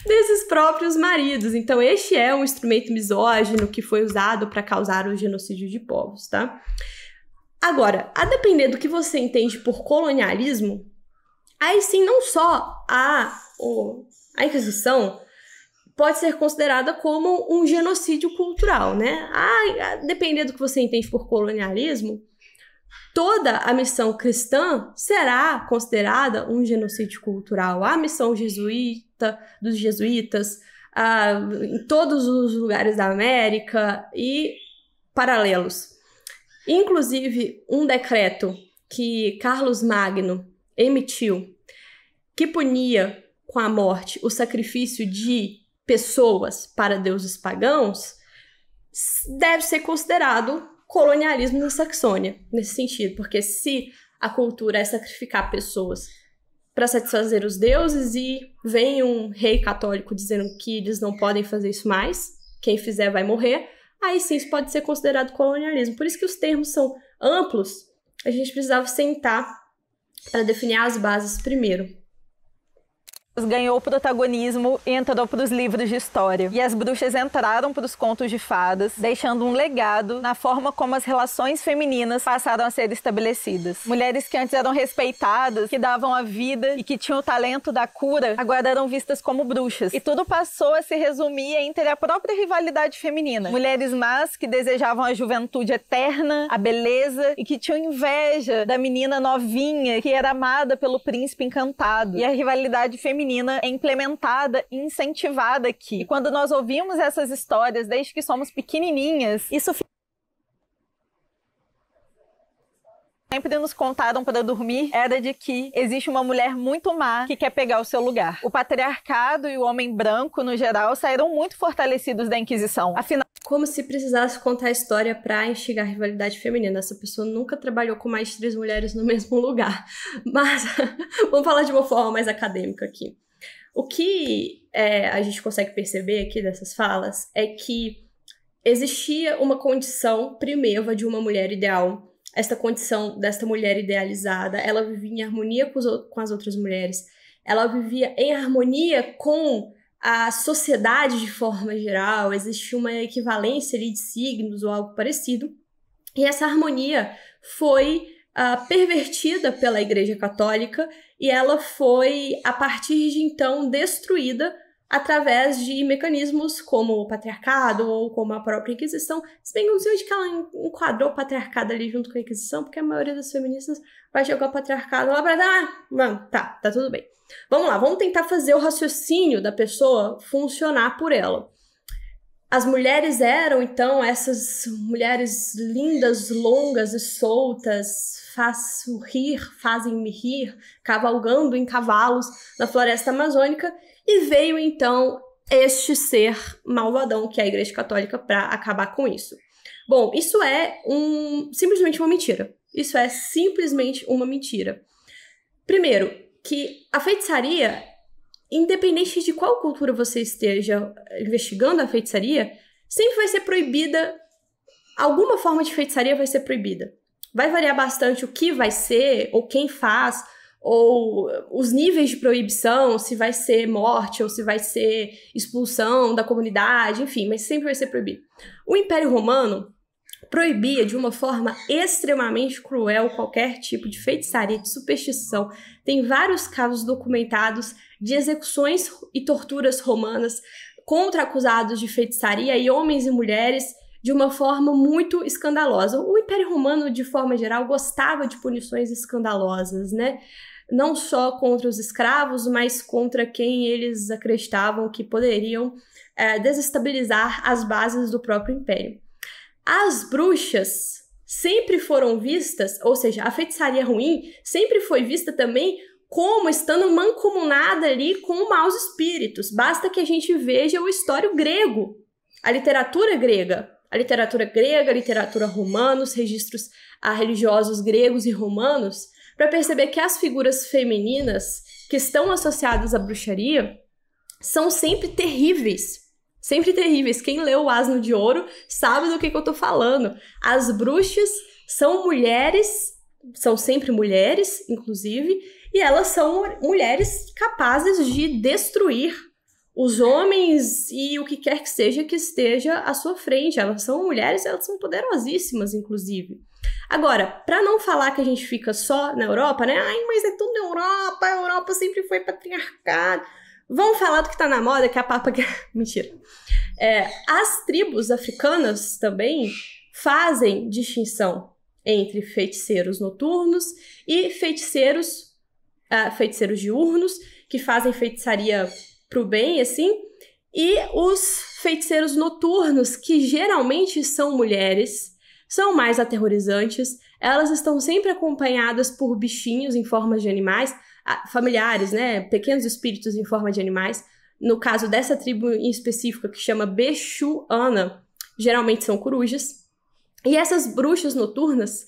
[SPEAKER 1] desses próprios maridos. Então, este é um instrumento misógino que foi usado para causar o genocídio de povos, tá? Agora, a depender do que você entende por colonialismo, aí sim, não só a Inquisição pode ser considerada como um genocídio cultural, né? Dependendo do que você entende por colonialismo, toda a missão cristã será considerada um genocídio cultural. A missão jesuíta, dos jesuítas, em todos os lugares da América e paralelos. Inclusive, um decreto que Carlos Magno emitiu, que punia com a morte o sacrifício de pessoas para deuses pagãos, deve ser considerado colonialismo na Saxônia, nesse sentido, porque se a cultura é sacrificar pessoas para satisfazer os deuses e vem um rei católico dizendo que eles não podem fazer isso mais, quem fizer vai morrer, aí sim isso pode ser considerado colonialismo. Por isso que os termos são amplos, a gente precisava sentar para definir as bases primeiro.
[SPEAKER 2] Ganhou protagonismo e entrou para os livros de história. E as bruxas entraram para os contos de fadas, deixando um legado na forma como as relações femininas passaram a ser estabelecidas. Mulheres que antes eram respeitadas, que davam a vida e que tinham o talento da cura, agora eram vistas como bruxas. E tudo passou a se resumir entre a própria rivalidade feminina. Mulheres más que desejavam a juventude eterna, a beleza e que tinham inveja da menina novinha que era amada pelo príncipe encantado. E a rivalidade feminina é implementada e incentivada aqui. E quando nós ouvimos essas histórias desde que somos pequenininhas, isso sempre nos contaram para dormir era de que existe uma mulher muito má que quer pegar o seu lugar. O patriarcado e o homem branco, no geral, saíram muito fortalecidos da Inquisição. Afinal,
[SPEAKER 1] como se precisasse contar a história para instigar a rivalidade feminina. Essa pessoa nunca trabalhou com mais de 3 mulheres no mesmo lugar. Mas vamos falar de uma forma mais acadêmica aqui. O que a gente consegue perceber aqui dessas falas é que existia uma condição primeva de uma mulher ideal. Esta condição desta mulher idealizada, ela vivia em harmonia com as outras mulheres. Ela vivia em harmonia com a sociedade de forma geral, existia uma equivalência ali de signos ou algo parecido, e essa harmonia foi pervertida pela Igreja Católica e ela foi, a partir de então, destruída através de mecanismos como o patriarcado ou como a própria Inquisição. Se bem que eu não sei onde que ela enquadrou o patriarcado ali junto com a Inquisição, porque a maioria das feministas vai jogar o patriarcado lá pra tá tudo bem. Vamos lá, vamos tentar fazer o raciocínio da pessoa funcionar por ela. As mulheres eram, então, essas mulheres lindas, longas e soltas, fazem-me rir, cavalgando em cavalos na floresta amazônica, e veio, então, este ser malvadão, que é a Igreja Católica, para acabar com isso. Bom, isso é simplesmente uma mentira. Isso é simplesmente uma mentira. Primeiro, que a feitiçaria, independente de qual cultura você esteja investigando a feitiçaria, sempre vai ser proibida, alguma forma de feitiçaria vai ser proibida. Vai variar bastante o que vai ser, ou quem faz, ou os níveis de proibição, se vai ser morte, ou se vai ser expulsão da comunidade, enfim, mas sempre vai ser proibido. O Império Romano proibia de uma forma extremamente cruel qualquer tipo de feitiçaria, de superstição. Tem vários casos documentados de execuções e torturas romanas contra acusados de feitiçaria e homens e mulheres de uma forma muito escandalosa. O Império Romano, de forma geral, gostava de punições escandalosas, né? Não só contra os escravos, mas contra quem eles acreditavam que poderiam desestabilizar as bases do próprio império. As bruxas sempre foram vistas, ou seja, a feitiçaria ruim sempre foi vista também como estando mancomunada ali com maus espíritos. Basta que a gente veja o histórico grego, a literatura grega, a literatura romana, os registros religiosos gregos e romanos, para perceber que as figuras femininas que estão associadas à bruxaria são sempre terríveis. Sempre terríveis. Quem leu O Asno de Ouro sabe do que eu tô falando. As bruxas são mulheres, são sempre mulheres, inclusive, e elas são mulheres capazes de destruir os homens e o que quer que seja que esteja à sua frente. Elas são mulheres, elas são poderosíssimas, inclusive. Agora, para não falar que a gente fica só na Europa, né? Ai, mas é tudo na Europa, a Europa sempre foi patriarcado. Vamos falar do que tá na moda, que é a papa... Mentira. As tribos africanas também fazem distinção entre feiticeiros noturnos e feiticeiros diurnos, que fazem feitiçaria pro bem, assim, e os feiticeiros noturnos, que geralmente são mulheres, são mais aterrorizantes, elas estão sempre acompanhadas por bichinhos em forma de animais, familiares, né, pequenos espíritos em forma de animais. No caso dessa tribo em específico, que chama Bechuana, geralmente são corujas. E essas bruxas noturnas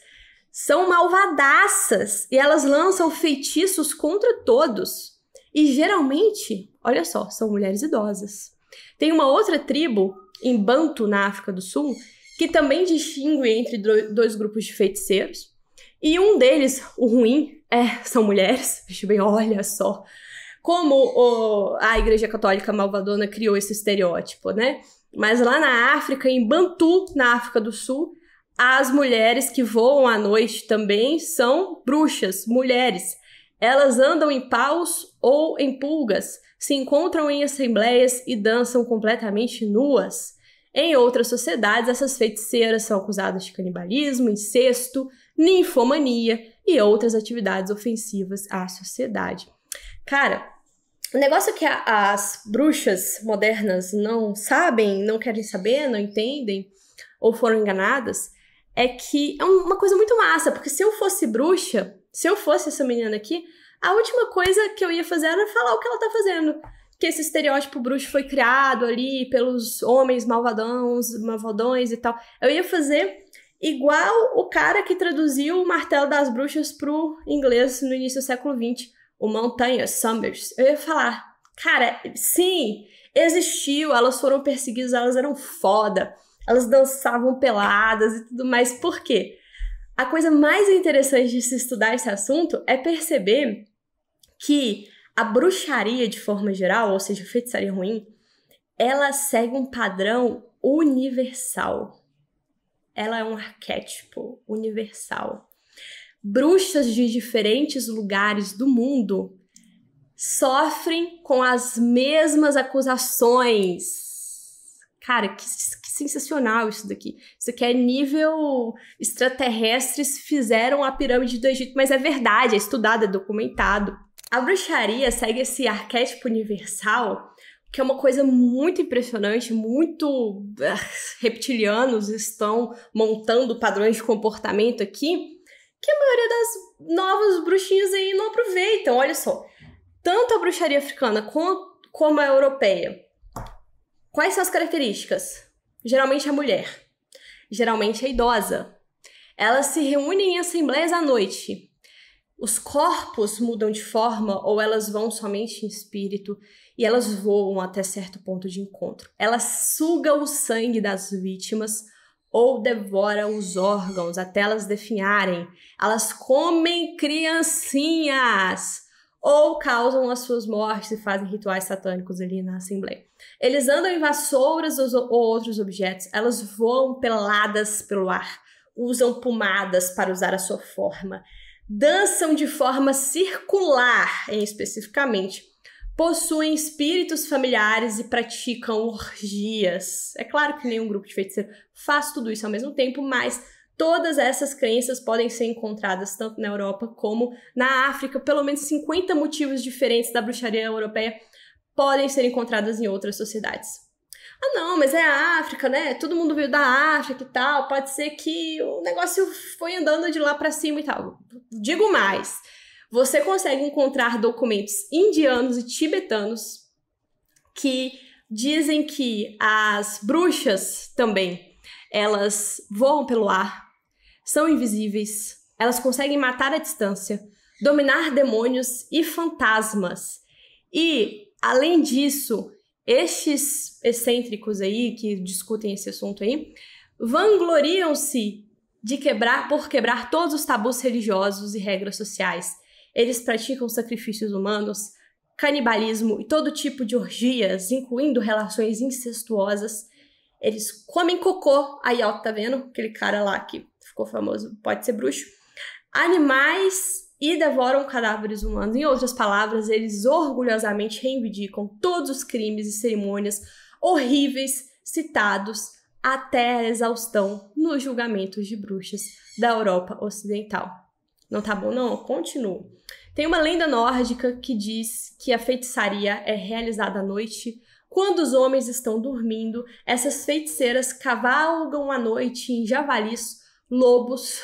[SPEAKER 1] são malvadaças e elas lançam feitiços contra todos. E geralmente, olha só, são mulheres idosas. Tem uma outra tribo em Bantu, na África do Sul, que também distingue entre dois grupos de feiticeiros. E um deles, o ruim, são mulheres. Veja bem, olha só como a Igreja Católica malvadona criou esse estereótipo, né? Mas lá na África, em Bantu, na África do Sul, as mulheres que voam à noite também são bruxas, mulheres. Elas andam em paus ou em pulgas, se encontram em assembleias e dançam completamente nuas. Em outras sociedades, essas feiticeiras são acusadas de canibalismo, incesto, ninfomania e outras atividades ofensivas à sociedade. Cara, o negócio que as bruxas modernas não sabem, não querem saber, não entendem ou foram enganadas, é que é uma coisa muito massa, porque se eu fosse bruxa, se eu fosse essa menina aqui, a última coisa que eu ia fazer era falar o que ela tá fazendo. Que esse estereótipo bruxo foi criado ali pelos homens malvadões e tal. Eu ia fazer igual o cara que traduziu o Martelo das Bruxas pro inglês no início do século XX, o Montaigne Summers. Eu ia falar, cara, sim, existiu, elas foram perseguidas, elas eram foda, elas dançavam peladas e tudo mais. Por quê? A coisa mais interessante de se estudar esse assunto é perceber que a bruxaria, de forma geral, ou seja, a feitiçaria ruim, ela segue um padrão universal. Ela é um arquétipo universal. Bruxas de diferentes lugares do mundo sofrem com as mesmas acusações. Cara, que sensacional isso daqui. Isso aqui é nível extraterrestres fizeram a pirâmide do Egito, mas é verdade, é estudado, é documentado. A bruxaria segue esse arquétipo universal, que é uma coisa muito impressionante, muito reptilianos estão montando padrões de comportamento aqui, que a maioria das novas bruxinhas aí não aproveitam. Olha só, tanto a bruxaria africana como a europeia, quais são as características? Geralmente a mulher, geralmente a idosa. Elas se reúnem em assembleias à noite. Os corpos mudam de forma ou elas vão somente em espírito e elas voam até certo ponto de encontro. Elas sugam o sangue das vítimas ou devoram os órgãos até elas definharem. Elas comem criancinhas. ou causam as suas mortes e fazem rituais satânicos ali na Assembleia. Eles andam em vassouras ou outros objetos, elas voam peladas pelo ar, usam pomadas para usar a sua forma, dançam de forma circular, especificamente, possuem espíritos familiares e praticam orgias. É claro que nenhum grupo de feiticeiro faz tudo isso ao mesmo tempo, mas todas essas crenças podem ser encontradas tanto na Europa como na África. Pelo menos 50 motivos diferentes da bruxaria europeia podem ser encontradas em outras sociedades. Ah, não, mas é a África, né? Todo mundo veio da África e tal. Pode ser que o negócio foi andando de lá pra cima e tal. Digo mais. Você consegue encontrar documentos indianos e tibetanos que dizem que as bruxas também, elas voam pelo ar, são invisíveis, elas conseguem matar à distância, dominar demônios e fantasmas. E, além disso, estes excêntricos aí, que discutem esse assunto aí, vangloriam-se de quebrar todos os tabus religiosos e regras sociais. Eles praticam sacrifícios humanos, canibalismo e todo tipo de orgias, incluindo relações incestuosas. Eles comem cocô, aí ó, tá vendo? Aquele cara lá que ficou famoso, pode ser bruxo. Animais e devoram cadáveres humanos. Em outras palavras, eles orgulhosamente reivindicam todos os crimes e cerimônias horríveis citados até a exaustão nos julgamentos de bruxas da Europa Ocidental. Não tá bom, não? Continuo. Tem uma lenda nórdica que diz que a feitiçaria é realizada à noite. Quando os homens estão dormindo, essas feiticeiras cavalgam à noite em javalis, lobos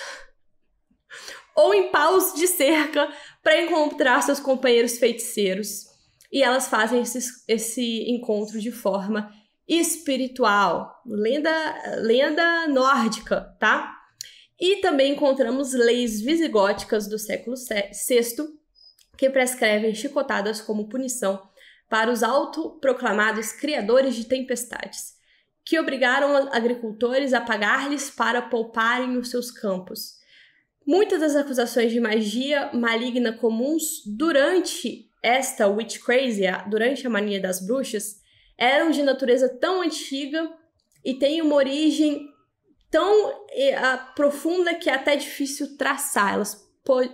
[SPEAKER 1] ou em paus de cerca para encontrar seus companheiros feiticeiros. E elas fazem esse encontro de forma espiritual. Lenda nórdica, tá? E também encontramos leis visigóticas do século VI que prescrevem chicotadas como punição para os autoproclamados criadores de tempestades, que obrigaram agricultores a pagar-lhes para pouparem os seus campos. Muitas das acusações de magia maligna comuns durante esta witch crazy, durante a mania das bruxas, eram de natureza tão antiga e têm uma origem tão profunda que é até difícil traçar. Elas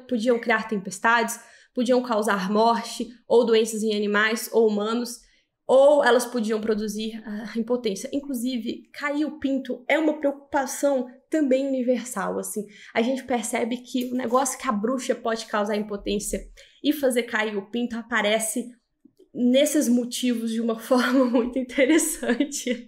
[SPEAKER 1] podiam criar tempestades, podiam causar morte ou doenças em animais ou humanos, ou elas podiam produzir impotência. Inclusive, cair o pinto é uma preocupação também universal, assim. A gente percebe que o negócio que a bruxa pode causar impotência e fazer cair o pinto aparece nesses motivos de uma forma muito interessante.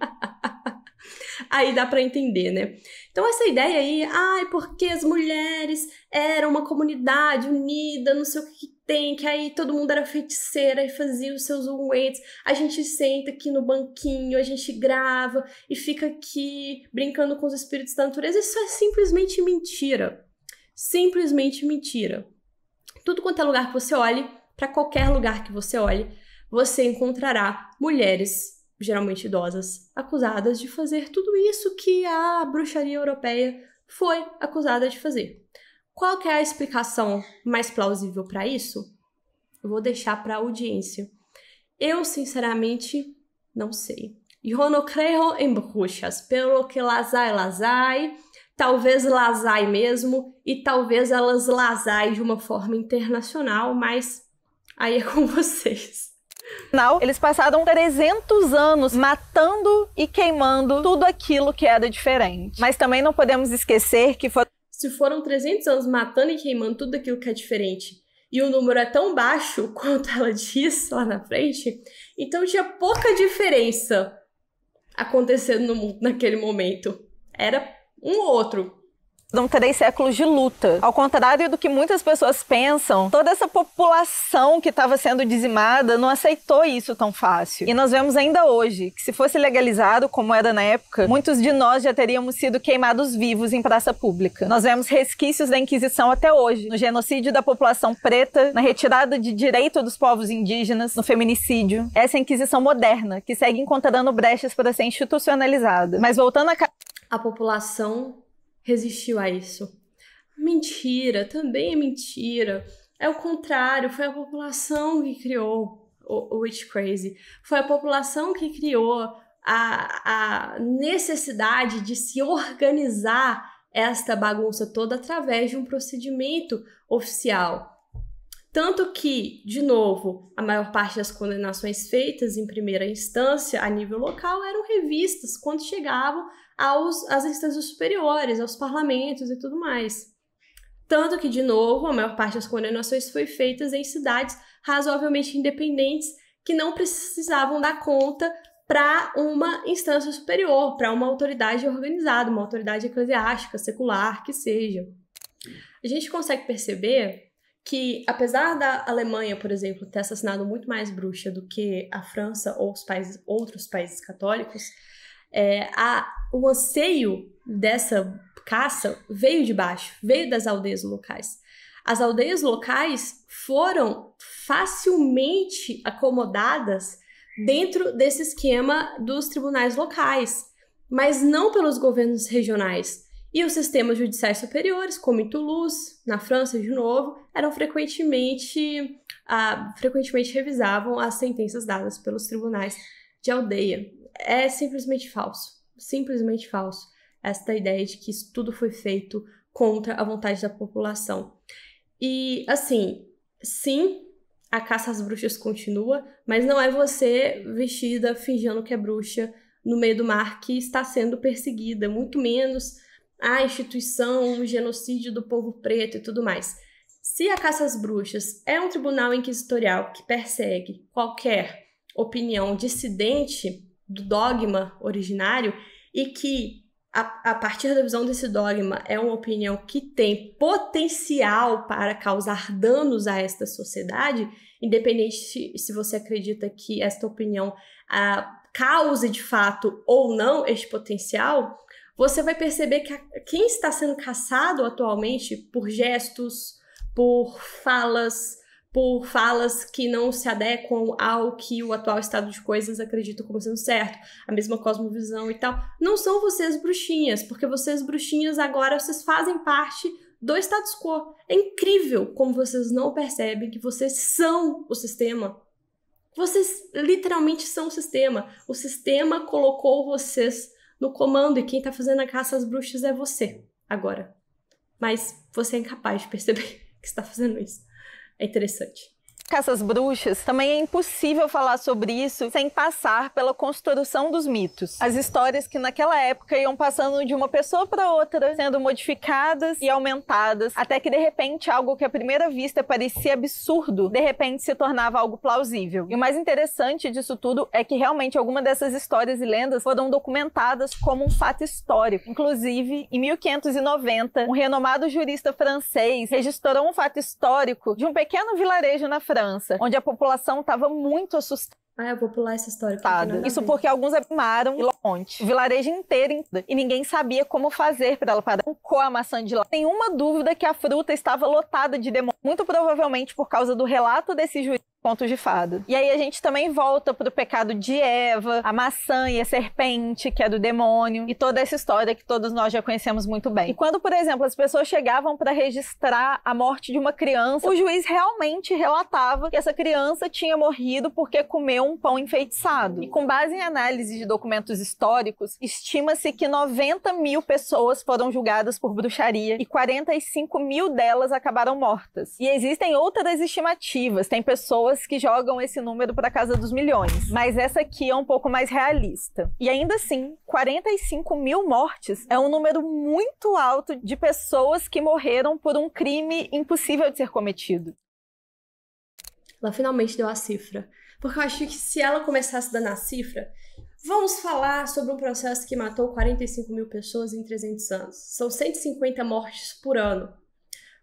[SPEAKER 1] Aí dá pra entender, né? Então essa ideia aí, porque as mulheres eram uma comunidade unida, não sei o que tem, que aí todo mundo era feiticeira e fazia os seus ungüentos, a gente senta aqui no banquinho, a gente grava e fica aqui brincando com os espíritos da natureza. Isso é simplesmente mentira. Simplesmente mentira. Tudo quanto é lugar que você olhe, pra qualquer lugar que você olhe, você encontrará mulheres, geralmente idosas, acusadas de fazer tudo isso que a bruxaria europeia foi acusada de fazer. Qual que é a explicação mais plausível para isso? Eu vou deixar para a audiência. Eu, sinceramente, não sei. Eu não creio em bruxas, pelo que lazai, talvez lazai mesmo, e talvez elas lazai de uma forma internacional, mas aí é com vocês.
[SPEAKER 2] Afinal, eles passaram 300 anos matando e queimando tudo aquilo que era diferente. Mas também não podemos esquecer que
[SPEAKER 1] se foram 300 anos matando e queimando tudo aquilo que é diferente, e o número é tão baixo quanto ela diz lá na frente, então tinha pouca diferença acontecendo no mundo naquele momento. Era um ou outro.
[SPEAKER 2] Foram 3 séculos de luta. Ao contrário do que muitas pessoas pensam, toda essa população que estava sendo dizimada não aceitou isso tão fácil. E nós vemos ainda hoje que, se fosse legalizado, como era na época, muitos de nós já teríamos sido queimados vivos em praça pública. Nós vemos resquícios da Inquisição até hoje, no genocídio da população preta, na retirada de direito dos povos indígenas, no feminicídio. Essa é a Inquisição moderna, que segue encontrando brechas para ser institucionalizada. Mas voltando
[SPEAKER 1] a população resistiu a isso. Mentira, também é mentira. É o contrário, foi a população que criou o Witch Crazy. Foi a população que criou a necessidade de se organizar esta bagunça toda através de um procedimento oficial. Tanto que, de novo, a maior parte das condenações feitas em primeira instância a nível local eram revistas quando chegavam às instâncias superiores, aos parlamentos e tudo mais. Tanto que, de novo, a maior parte das condenações foi feitas em cidades razoavelmente independentes que não precisavam dar conta para uma instância superior, para uma autoridade organizada, uma autoridade eclesiástica, secular, que seja. A gente consegue perceber que, apesar da Alemanha, por exemplo, ter assassinado muito mais bruxa do que a França ou outros países católicos, o anseio dessa caça veio de baixo, veio das aldeias locais. As aldeias locais foram facilmente acomodadas dentro desse esquema dos tribunais locais, mas não pelos governos regionais. E os sistemas judiciais superiores, como em Toulouse, na França, de novo, frequentemente revisavam as sentenças dadas pelos tribunais de aldeia. É simplesmente falso. Simplesmente falso. Esta ideia de que isso tudo foi feito contra a vontade da população. E, assim, sim, a caça às bruxas continua, mas não é você vestida fingindo que é bruxa no meio do mar que está sendo perseguida, muito menos a instituição, o genocídio do povo preto e tudo mais. Se a caça às bruxas é um tribunal inquisitorial que persegue qualquer opinião dissidente do dogma originário e que, a partir da visão desse dogma, é uma opinião que tem potencial para causar danos a esta sociedade, independente se você acredita que esta opinião cause de fato ou não este potencial, você vai perceber que quem está sendo caçado atualmente por gestos, por falas que não se adequam ao que o atual estado de coisas acredita como sendo certo, a mesma cosmovisão e tal, não são vocês bruxinhas, porque vocês bruxinhas agora vocês fazem parte do status quo. É incrível como vocês não percebem que vocês são o sistema. Vocês literalmente são o sistema. O sistema colocou vocês no comando e quem tá fazendo a caça às bruxas é você, agora. Mas você é incapaz de perceber que está fazendo isso. É interessante.
[SPEAKER 2] Caças bruxas, também é impossível falar sobre isso sem passar pela construção dos mitos. As histórias que naquela época iam passando de uma pessoa para outra, sendo modificadas e aumentadas, até que de repente algo que à primeira vista parecia absurdo, de repente se tornava algo plausível. E o mais interessante disso tudo é que realmente algumas dessas histórias e lendas foram documentadas como um fato histórico. Inclusive, em 1590, um renomado jurista francês registrou um fato histórico de um pequeno vilarejo na França, onde a população estava muito assustada.
[SPEAKER 1] Eu vou pular essa história.
[SPEAKER 2] Isso porque alguns abismaram o vilarejo inteiro e ninguém sabia como fazer para ela parar. Com a maçã de lá. Nenhuma dúvida que a fruta estava lotada de demônios, muito provavelmente por causa do relato desse juiz. Contos de fada. E aí a gente também volta pro pecado de Eva, a maçã e a serpente, que é do demônio, e toda essa história que todos nós já conhecemos muito bem. E quando, por exemplo, as pessoas chegavam para registrar a morte de uma criança, o juiz realmente relatava que essa criança tinha morrido porque comeu um pão enfeitiçado. E com base em análise de documentos históricos, estima-se que 90 mil pessoas foram julgadas por bruxaria e 45 mil delas acabaram mortas. E existem outras estimativas, tem pessoas que jogam esse número para casa dos milhões, mas essa aqui é um pouco mais realista. E ainda assim, 45 mil mortes é um número muito alto de pessoas que morreram por um crime impossível de ser cometido.
[SPEAKER 1] Ela finalmente deu a cifra, porque eu acho que se ela começasse dando a cifra, vamos falar sobre um processo que matou 45 mil pessoas em 300 anos. São 150 mortes por ano.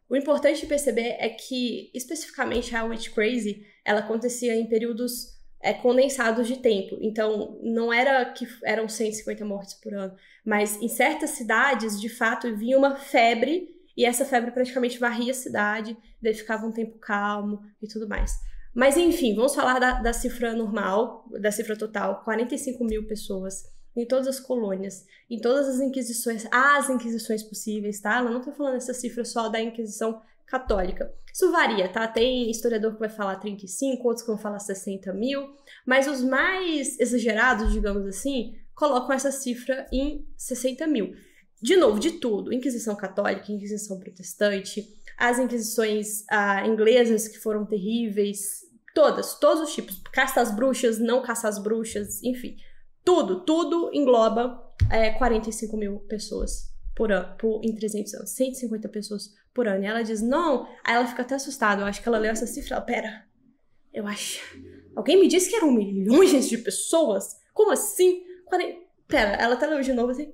[SPEAKER 1] O importante de perceber é que, especificamente, a Witch Crazy, ela acontecia em períodos condensados de tempo. Então, não era que eram 150 mortes por ano, mas em certas cidades, de fato, vinha uma febre, e essa febre praticamente varria a cidade, daí ficava um tempo calmo e tudo mais. Mas, enfim, vamos falar da cifra normal, da cifra total, 45 mil pessoas em todas as colônias, em todas as inquisições possíveis, tá? Ela não tá falando essa cifra só da Inquisição católica. Isso varia, tá? Tem historiador que vai falar 35, outros que vão falar 60 mil, mas os mais exagerados, digamos assim, colocam essa cifra em 60 mil. De novo, de tudo. Inquisição católica, Inquisição protestante, as inquisições inglesas que foram terríveis, todos os tipos. Caça às bruxas, não caça às bruxas, enfim. Tudo engloba 45 mil pessoas em 300 anos. 150 pessoas por ano. E ela diz, não. Aí ela fica até assustada. Eu acho que ela leu essa cifra e ela, pera, eu acho... Alguém me disse que eram milhões de pessoas? Como assim? Pera, ela até leu de novo assim.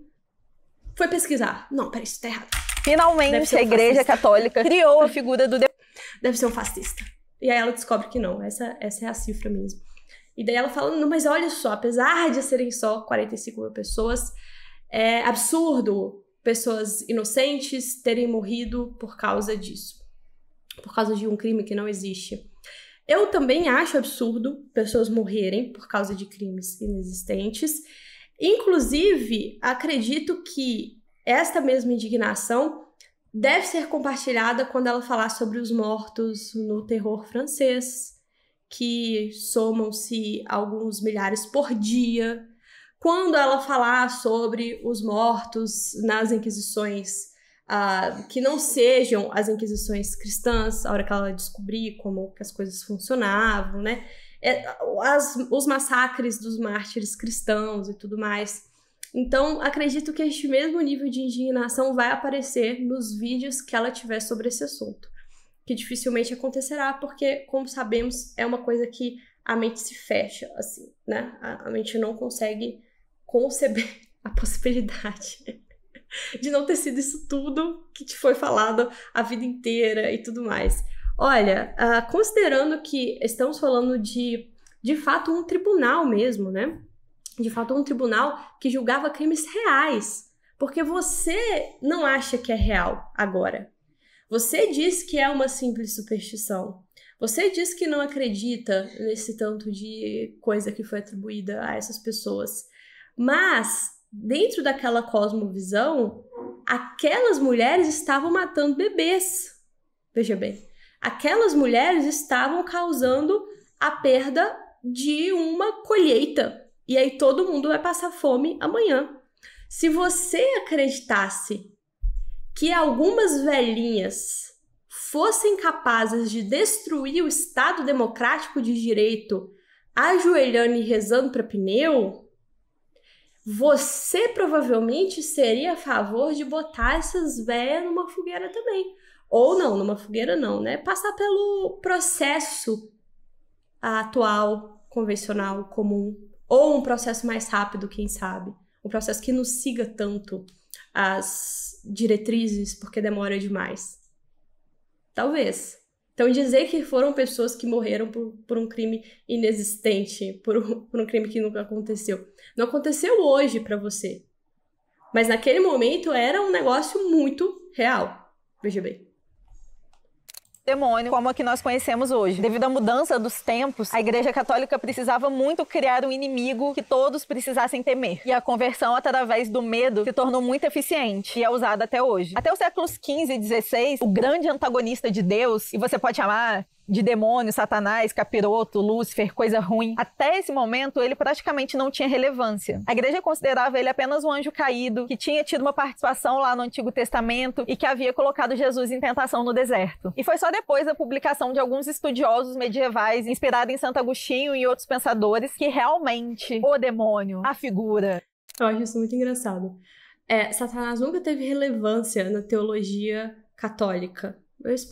[SPEAKER 1] Foi pesquisar. Não, pera, isso tá errado.
[SPEAKER 2] Finalmente, a Igreja Católica criou a figura do...
[SPEAKER 1] Deve ser um fascista. E aí ela descobre que não. Essa é a cifra mesmo. E daí ela fala, não, mas olha só, apesar de serem só 45 mil pessoas, é absurdo pessoas inocentes terem morrido por causa disso. Por causa de um crime que não existe. Eu também acho absurdo pessoas morrerem por causa de crimes inexistentes. Inclusive, acredito que esta mesma indignação deve ser compartilhada quando ela falar sobre os mortos no terror francês, que somam-se alguns milhares por dia. Quando ela falar sobre os mortos nas inquisições, que não sejam as inquisições cristãs, a hora que ela descobrir como que as coisas funcionavam, né? Os massacres dos mártires cristãos e tudo mais. Então, acredito que este mesmo nível de indignação vai aparecer nos vídeos que ela tiver sobre esse assunto, que dificilmente acontecerá, porque, como sabemos, é uma coisa que a mente se fecha, assim, né? A mente não consegue conceber a possibilidade de não ter sido isso tudo que te foi falado a vida inteira e tudo mais. Olha, considerando que estamos falando de fato, um tribunal mesmo, né? De fato, um tribunal que julgava crimes reais. Porque você não acha que é real agora. Você diz que é uma simples superstição. Você diz que não acredita nesse tanto de coisa que foi atribuída a essas pessoas. Mas, dentro daquela cosmovisão, aquelas mulheres estavam matando bebês. Veja bem. Aquelas mulheres estavam causando a perda de uma colheita. E aí todo mundo vai passar fome amanhã. Se você acreditasse que algumas velhinhas fossem capazes de destruir o Estado Democrático de Direito ajoelhando e rezando para pneu, você provavelmente seria a favor de botar essas velhas numa fogueira também. Ou não, numa fogueira não, né? Passar pelo processo atual, convencional, comum. Ou um processo mais rápido, quem sabe. Um processo que não siga tanto as diretrizes, porque demora demais. Talvez. Então, dizer que foram pessoas que morreram por um crime inexistente, por um crime que nunca aconteceu. Não aconteceu hoje pra você. Mas naquele momento era um negócio muito real. Veja bem.
[SPEAKER 2] Demônio, como a que nós conhecemos hoje. Devido à mudança dos tempos, a Igreja Católica precisava muito criar um inimigo que todos precisassem temer. E a conversão através do medo se tornou muito eficiente e é usada até hoje. Até os séculos XV e XVI, o grande antagonista de Deus, e você pode chamar de demônio, Satanás, capiroto, Lúcifer, coisa ruim. Até esse momento, ele praticamente não tinha relevância. A igreja considerava ele apenas um anjo caído, que tinha tido uma participação lá no Antigo Testamento e que havia colocado Jesus em tentação no deserto. E foi só depois da publicação de alguns estudiosos medievais, inspirados em Santo Agostinho e outros pensadores, que realmente o demônio, a figura...
[SPEAKER 1] Eu acho isso muito engraçado. Satanás nunca teve relevância na teologia católica.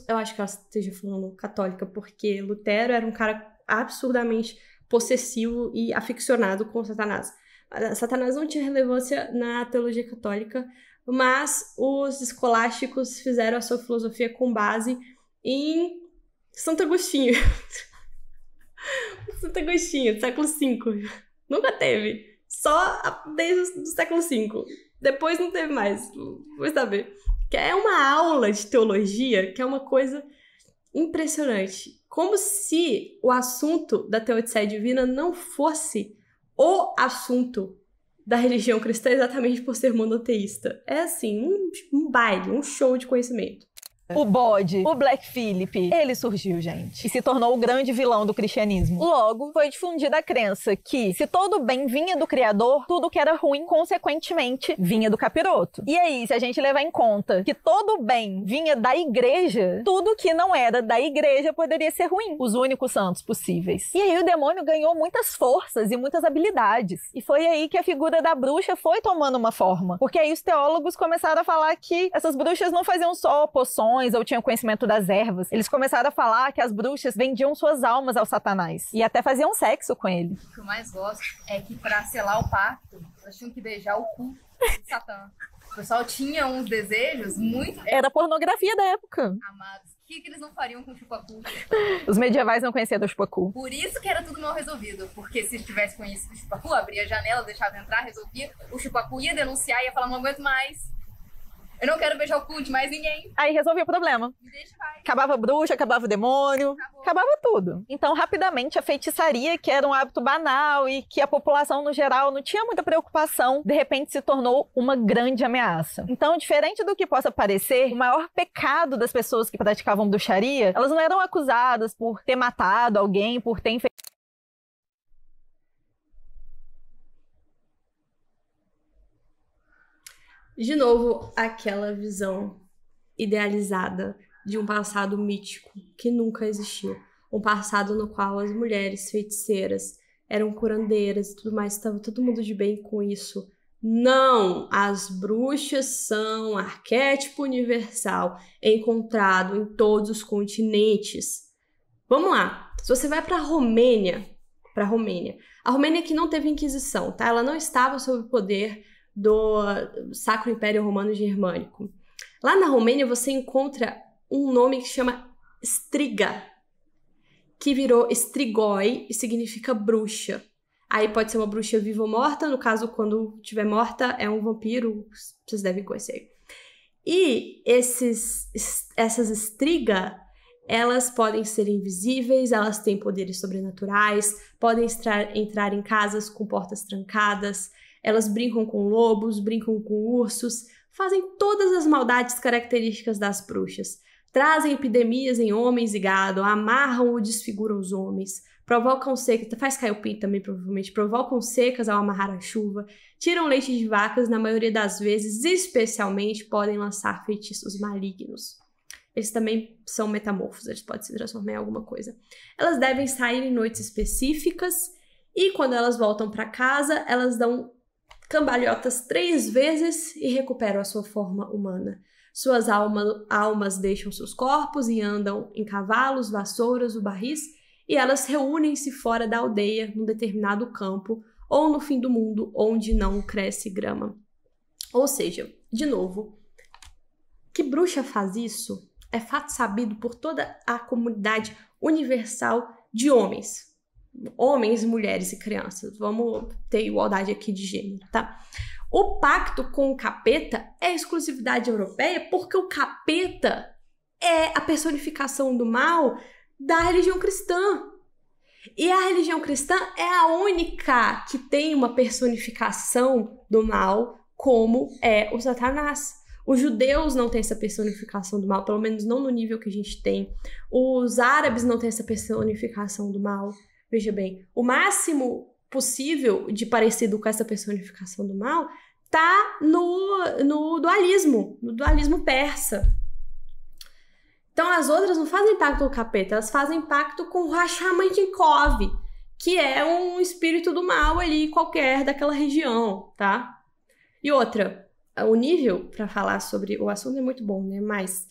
[SPEAKER 1] Eu acho que ela esteja falando católica, porque Lutero era um cara absurdamente possessivo e aficionado com Satanás. Satanás não tinha relevância na teologia católica, mas os escolásticos fizeram a sua filosofia com base em Santo Agostinho. Santo Agostinho, do século V. Nunca teve. Só desde o século V. Depois não teve mais. Vou saber. Que é uma aula de teologia que é uma coisa impressionante. Como se o assunto da teodiceia divina não fosse o assunto da religião cristã exatamente por ser monoteísta. É assim, um baile, um show de conhecimento.
[SPEAKER 2] O bode, o Black Phillip, ele surgiu, gente, e se tornou o grande vilão do cristianismo. Logo, foi difundida a crença que, se todo bem vinha do Criador, tudo que era ruim, consequentemente, vinha do capiroto. E aí, se a gente levar em conta que todo bem vinha da igreja, tudo que não era da igreja poderia ser ruim. Os únicos santos possíveis. E aí o demônio ganhou muitas forças e muitas habilidades. E foi aí que a figura da bruxa foi tomando uma forma. Porque aí os teólogos começaram a falar que essas bruxas não faziam só poções ou tinham conhecimento das ervas. Eles começaram a falar que as bruxas vendiam suas almas ao Satanás. E até faziam sexo com ele.
[SPEAKER 3] O que eu mais gosto é que pra selar o pacto, elas tinham que beijar o cu de Satã. O pessoal tinha uns desejos muito...
[SPEAKER 2] Era pornografia da época.
[SPEAKER 3] Amados. O que eles não fariam com o chupacu?
[SPEAKER 2] Os medievais não conheciam do chupacu.
[SPEAKER 3] Por isso que era tudo mal resolvido. Porque se tivesse conhecido o chupacu, abria a janela, deixava entrar, resolvia. O chupacu ia denunciar e ia falar, não aguento mais. Eu não quero beijar o cu de mais ninguém.
[SPEAKER 2] Aí resolvia o problema.
[SPEAKER 3] Me deixa, vai.
[SPEAKER 2] Acabava a bruxa, acabava o demônio, acabava tudo. Então, rapidamente, a feitiçaria, que era um hábito banal e que a população, no geral, não tinha muita preocupação, de repente se tornou uma grande ameaça. Então, diferente do que possa parecer, o maior pecado das pessoas que praticavam bruxaria, elas não eram acusadas por ter matado alguém, por ter infectado.
[SPEAKER 1] De novo, aquela visão idealizada de um passado mítico que nunca existiu. Um passado no qual as mulheres feiticeiras eram curandeiras e tudo mais, estava todo mundo de bem com isso. Não! As bruxas são um arquétipo universal encontrado em todos os continentes. Vamos lá! Se você vai para a Romênia, a Romênia que não teve Inquisição, tá? Ela não estava sob o poder do Sacro Império Romano Germânico. Lá na Romênia você encontra um nome que chama Striga, que virou Strigoi e significa bruxa. Aí pode ser uma bruxa viva ou morta, no caso, quando estiver morta, é um vampiro, vocês devem conhecer. E essas Striga, elas podem ser invisíveis, elas têm poderes sobrenaturais, podem entrar em casas com portas trancadas, elas brincam com lobos, brincam com ursos, fazem todas as maldades características das bruxas. Trazem epidemias em homens e gado, amarram ou desfiguram os homens, provocam secas, faz cair o pinto também provavelmente, provocam secas ao amarrar a chuva, tiram leite de vacas, na maioria das vezes, especialmente, podem lançar feitiços malignos. Eles também são metamorfos, eles podem se transformar em alguma coisa. Elas devem sair em noites específicas e quando elas voltam para casa, elas dão cambalhotas 3 vezes e recuperam a sua forma humana. Suas almas deixam seus corpos e andam em cavalos, vassouras ou barris, e elas reúnem-se fora da aldeia, num determinado campo, ou no fim do mundo, onde não cresce grama. Ou seja, de novo, que bruxa faz isso é fato sabido por toda a comunidade universal de homens. Homens, mulheres e crianças. Vamos ter igualdade aqui de gênero, tá? O pacto com o capeta é exclusividade europeia porque o capeta é a personificação do mal da religião cristã. E a religião cristã é a única que tem uma personificação do mal como é o Satanás. Os judeus não têm essa personificação do mal, pelo menos não no nível que a gente tem. Os árabes não têm essa personificação do mal. Veja bem, o máximo possível de parecido com essa personificação do mal tá no dualismo persa. Então as outras não fazem pacto com o capeta, elas fazem pacto com o Rashomon-Kov, que é um espírito do mal ali qualquer daquela região, tá? E outra, o nível para falar sobre o assunto é muito bom, né? Mas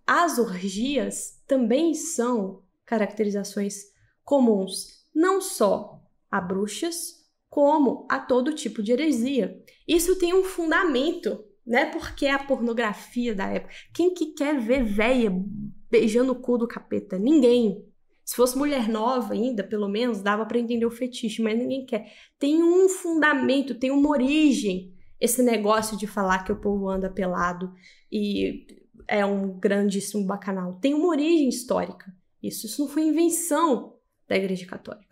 [SPEAKER 1] as orgias também são caracterizações comuns, não só a bruxas, como a todo tipo de heresia. Isso tem um fundamento, né? Porque é a pornografia da época. Quem que quer ver véia beijando o cu do capeta? Ninguém. Se fosse mulher nova ainda, pelo menos, dava para entender o fetiche, mas ninguém quer. Tem um fundamento, tem uma origem, esse negócio de falar que o povo anda pelado e é um grandíssimo bacanal. Tem uma origem histórica. Isso não foi invenção da Igreja Católica.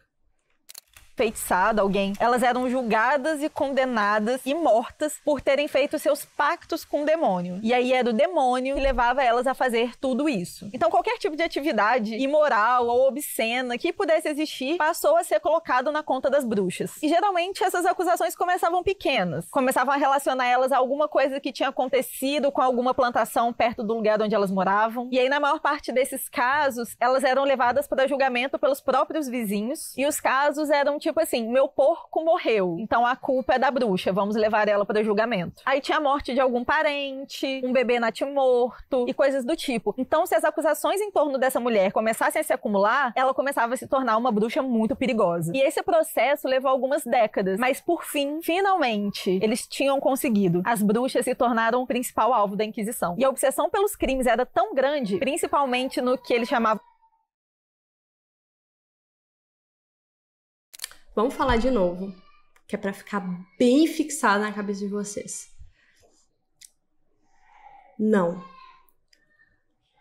[SPEAKER 2] enfeitiçado alguém, elas eram julgadas e condenadas e mortas por terem feito seus pactos com o demônio. E aí era o demônio que levava elas a fazer tudo isso. Então qualquer tipo de atividade imoral ou obscena que pudesse existir passou a ser colocado na conta das bruxas. E geralmente essas acusações começavam pequenas. Começavam a relacionar elas a alguma coisa que tinha acontecido com alguma plantação perto do lugar onde elas moravam. E aí na maior parte desses casos, elas eram levadas para julgamento pelos próprios vizinhos. E os casos eram tipo assim, meu porco morreu, então a culpa é da bruxa, vamos levar ela para julgamento. Aí tinha a morte de algum parente, um bebê natimorto e coisas do tipo. Então se as acusações em torno dessa mulher começassem a se acumular, ela começava a se tornar uma bruxa muito perigosa. E esse processo levou algumas décadas, mas por fim, finalmente, eles tinham conseguido. As bruxas se tornaram o principal alvo da Inquisição. E a obsessão pelos crimes era tão grande, principalmente no que eles chamavam...
[SPEAKER 1] Vamos falar de novo, que é pra ficar bem fixado na cabeça de vocês. Não.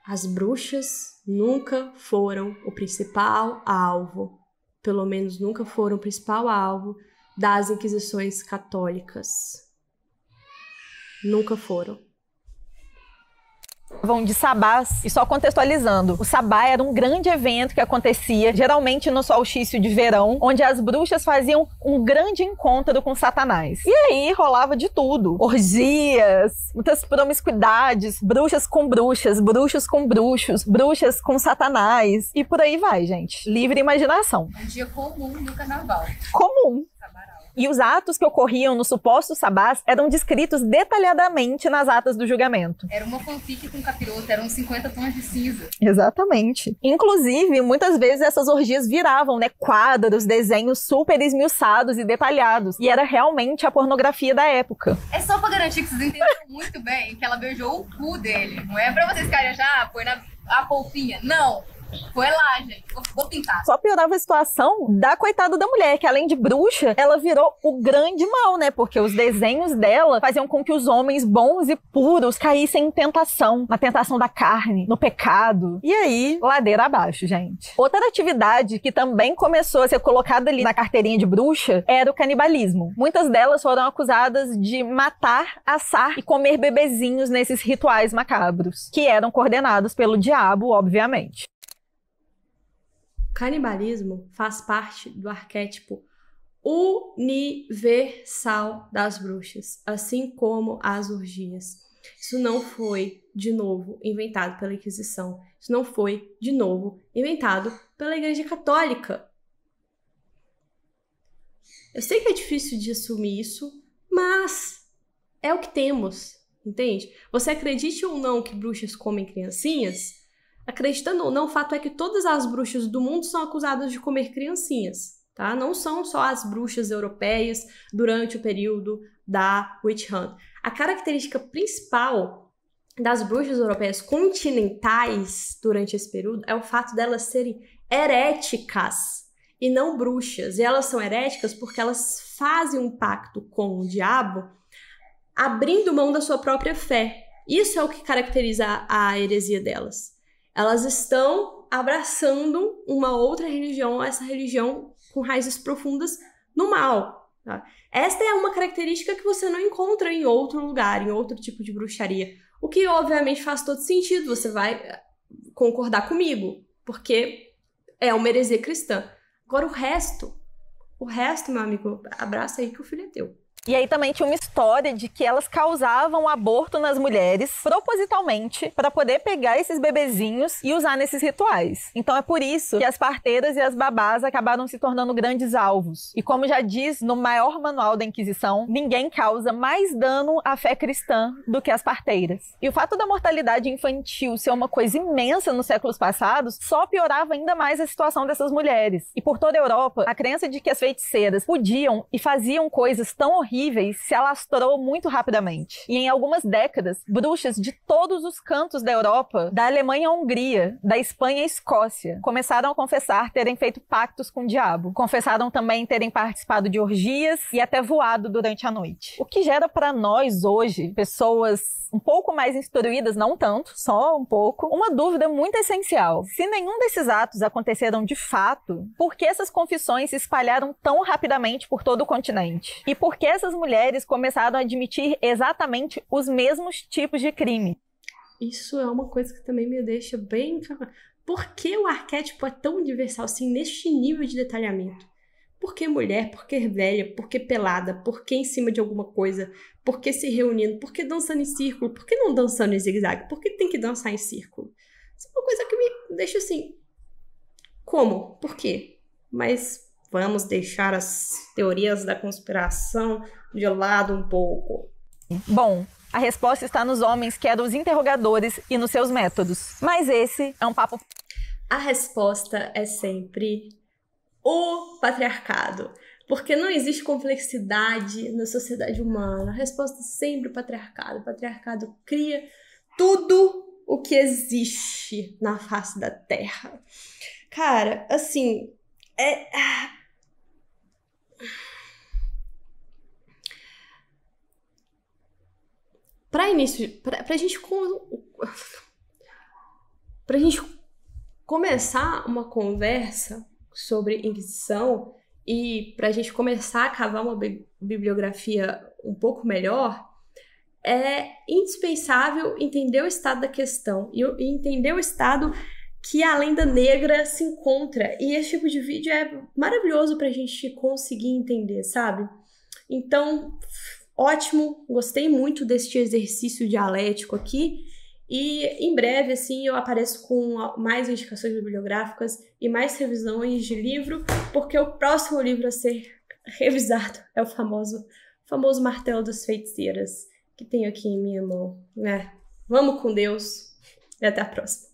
[SPEAKER 1] As bruxas nunca foram o principal alvo, pelo menos nunca foram o principal alvo das inquisições católicas. Nunca foram.
[SPEAKER 2] De sabás, e só contextualizando, o sabá era um grande evento que acontecia geralmente no solstício de verão, onde as bruxas faziam um grande encontro com Satanás. E aí rolava de tudo, orgias, muitas promiscuidades, bruxas com bruxas, bruxos com bruxos, bruxas com Satanás, e por aí vai, gente. Livre imaginação.
[SPEAKER 3] Um dia comum no carnaval.
[SPEAKER 2] Comum. E os atos que ocorriam nos supostos sabás eram descritos detalhadamente nas atas do julgamento.
[SPEAKER 3] Era uma fanfic com capiroto, eram 50 tons de cinza.
[SPEAKER 2] Exatamente. Inclusive, muitas vezes essas orgias viravam, né, quadros, desenhos super esmiuçados e detalhados. E era realmente a pornografia da época.
[SPEAKER 3] É só pra garantir que vocês entenderam muito bem que ela beijou o cu dele. Não é pra vocês ficarem já, foi na polpinha. Não. Foi lá, gente. Vou pintar.
[SPEAKER 2] Só piorava a situação da coitada da mulher, que além de bruxa, ela virou o grande mal, né? Porque os desenhos dela faziam com que os homens bons e puros caíssem em tentação, na tentação da carne, no pecado. E aí, ladeira abaixo, gente. Outra atividade que também começou a ser colocada ali na carteirinha de bruxa era o canibalismo. Muitas delas foram acusadas de matar, assar e comer bebezinhos nesses rituais macabros, que eram coordenados pelo diabo, obviamente.
[SPEAKER 1] Canibalismo faz parte do arquétipo universal das bruxas, assim como as orgias. Isso não foi, de novo, inventado pela Inquisição. Isso não foi, de novo, inventado pela Igreja Católica. Eu sei que é difícil de assumir isso, mas é o que temos, entende? Você acredite ou não que bruxas comem criancinhas? Acreditando ou não, o fato é que todas as bruxas do mundo são acusadas de comer criancinhas, tá? Não são só as bruxas europeias durante o período da Witch Hunt. A característica principal das bruxas europeias continentais durante esse período é o fato delas serem heréticas e não bruxas. E elas são heréticas porque elas fazem um pacto com o diabo abrindo mão da sua própria fé. Isso é o que caracteriza a heresia delas. Elas estão abraçando uma outra religião, essa religião com raízes profundas no mal. Tá? Esta é uma característica que você não encontra em outro lugar, em outro tipo de bruxaria. O que, obviamente, faz todo sentido, você vai concordar comigo, porque é uma heresia cristã. Agora, o resto, meu amigo, abraça aí que o filho é teu.
[SPEAKER 2] E aí também tinha uma história de que elas causavam aborto nas mulheres propositalmente para poder pegar esses bebezinhos e usar nesses rituais. Então é por isso que as parteiras e as babás acabaram se tornando grandes alvos. E como já diz no maior manual da Inquisição, ninguém causa mais dano à fé cristã do que as parteiras. E o fato da mortalidade infantil ser uma coisa imensa nos séculos passados só piorava ainda mais a situação dessas mulheres. E por toda a Europa, a crença de que as feiticeiras podiam e faziam coisas tão horríveis horríveis se alastrou muito rapidamente. E em algumas décadas, bruxas de todos os cantos da Europa, da Alemanha à Hungria, da Espanha à Escócia, começaram a confessar terem feito pactos com o diabo. Confessaram também terem participado de orgias e até voado durante a noite. O que gera para nós hoje, pessoas um pouco mais instruídas, não tanto, só um pouco, uma dúvida muito essencial. Se nenhum desses atos aconteceram de fato, por que essas confissões se espalharam tão rapidamente por todo o continente? E por que essas mulheres começaram a admitir exatamente os mesmos tipos de crime?
[SPEAKER 1] Isso é uma coisa que também me deixa bem... Por que o arquétipo é tão universal, assim, neste nível de detalhamento? Por que mulher? Por que velha? Por que pelada? Por que em cima de alguma coisa? Por que se reunindo? Por que dançando em círculo? Por que não dançando em zigue-zague? Por que tem que dançar em círculo? Isso é uma coisa que me deixa assim... Como? Por quê? Mas vamos deixar as teorias da conspiração de lado um pouco.
[SPEAKER 2] Bom, a resposta está nos homens que eram os interrogadores e nos seus métodos. Mas esse é um papo...
[SPEAKER 1] A resposta é sempre o patriarcado. Porque não existe complexidade na sociedade humana. A resposta é sempre o patriarcado. O patriarcado cria tudo o que existe na face da Terra. Cara, assim, pra gente começar uma conversa sobre Inquisição e pra gente começar a cavar uma bibliografia um pouco melhor, é indispensável entender o estado da questão e entender o estado que a lenda negra se encontra. E esse tipo de vídeo é maravilhoso pra gente conseguir entender, sabe? Então, ótimo, gostei muito deste exercício dialético aqui. E em breve, assim, eu apareço com mais indicações bibliográficas e mais revisões de livro, porque o próximo livro a ser revisado é o famoso Martelo das Feiticeiras, que tenho aqui em minha mão, né? Vamos com Deus e até a próxima.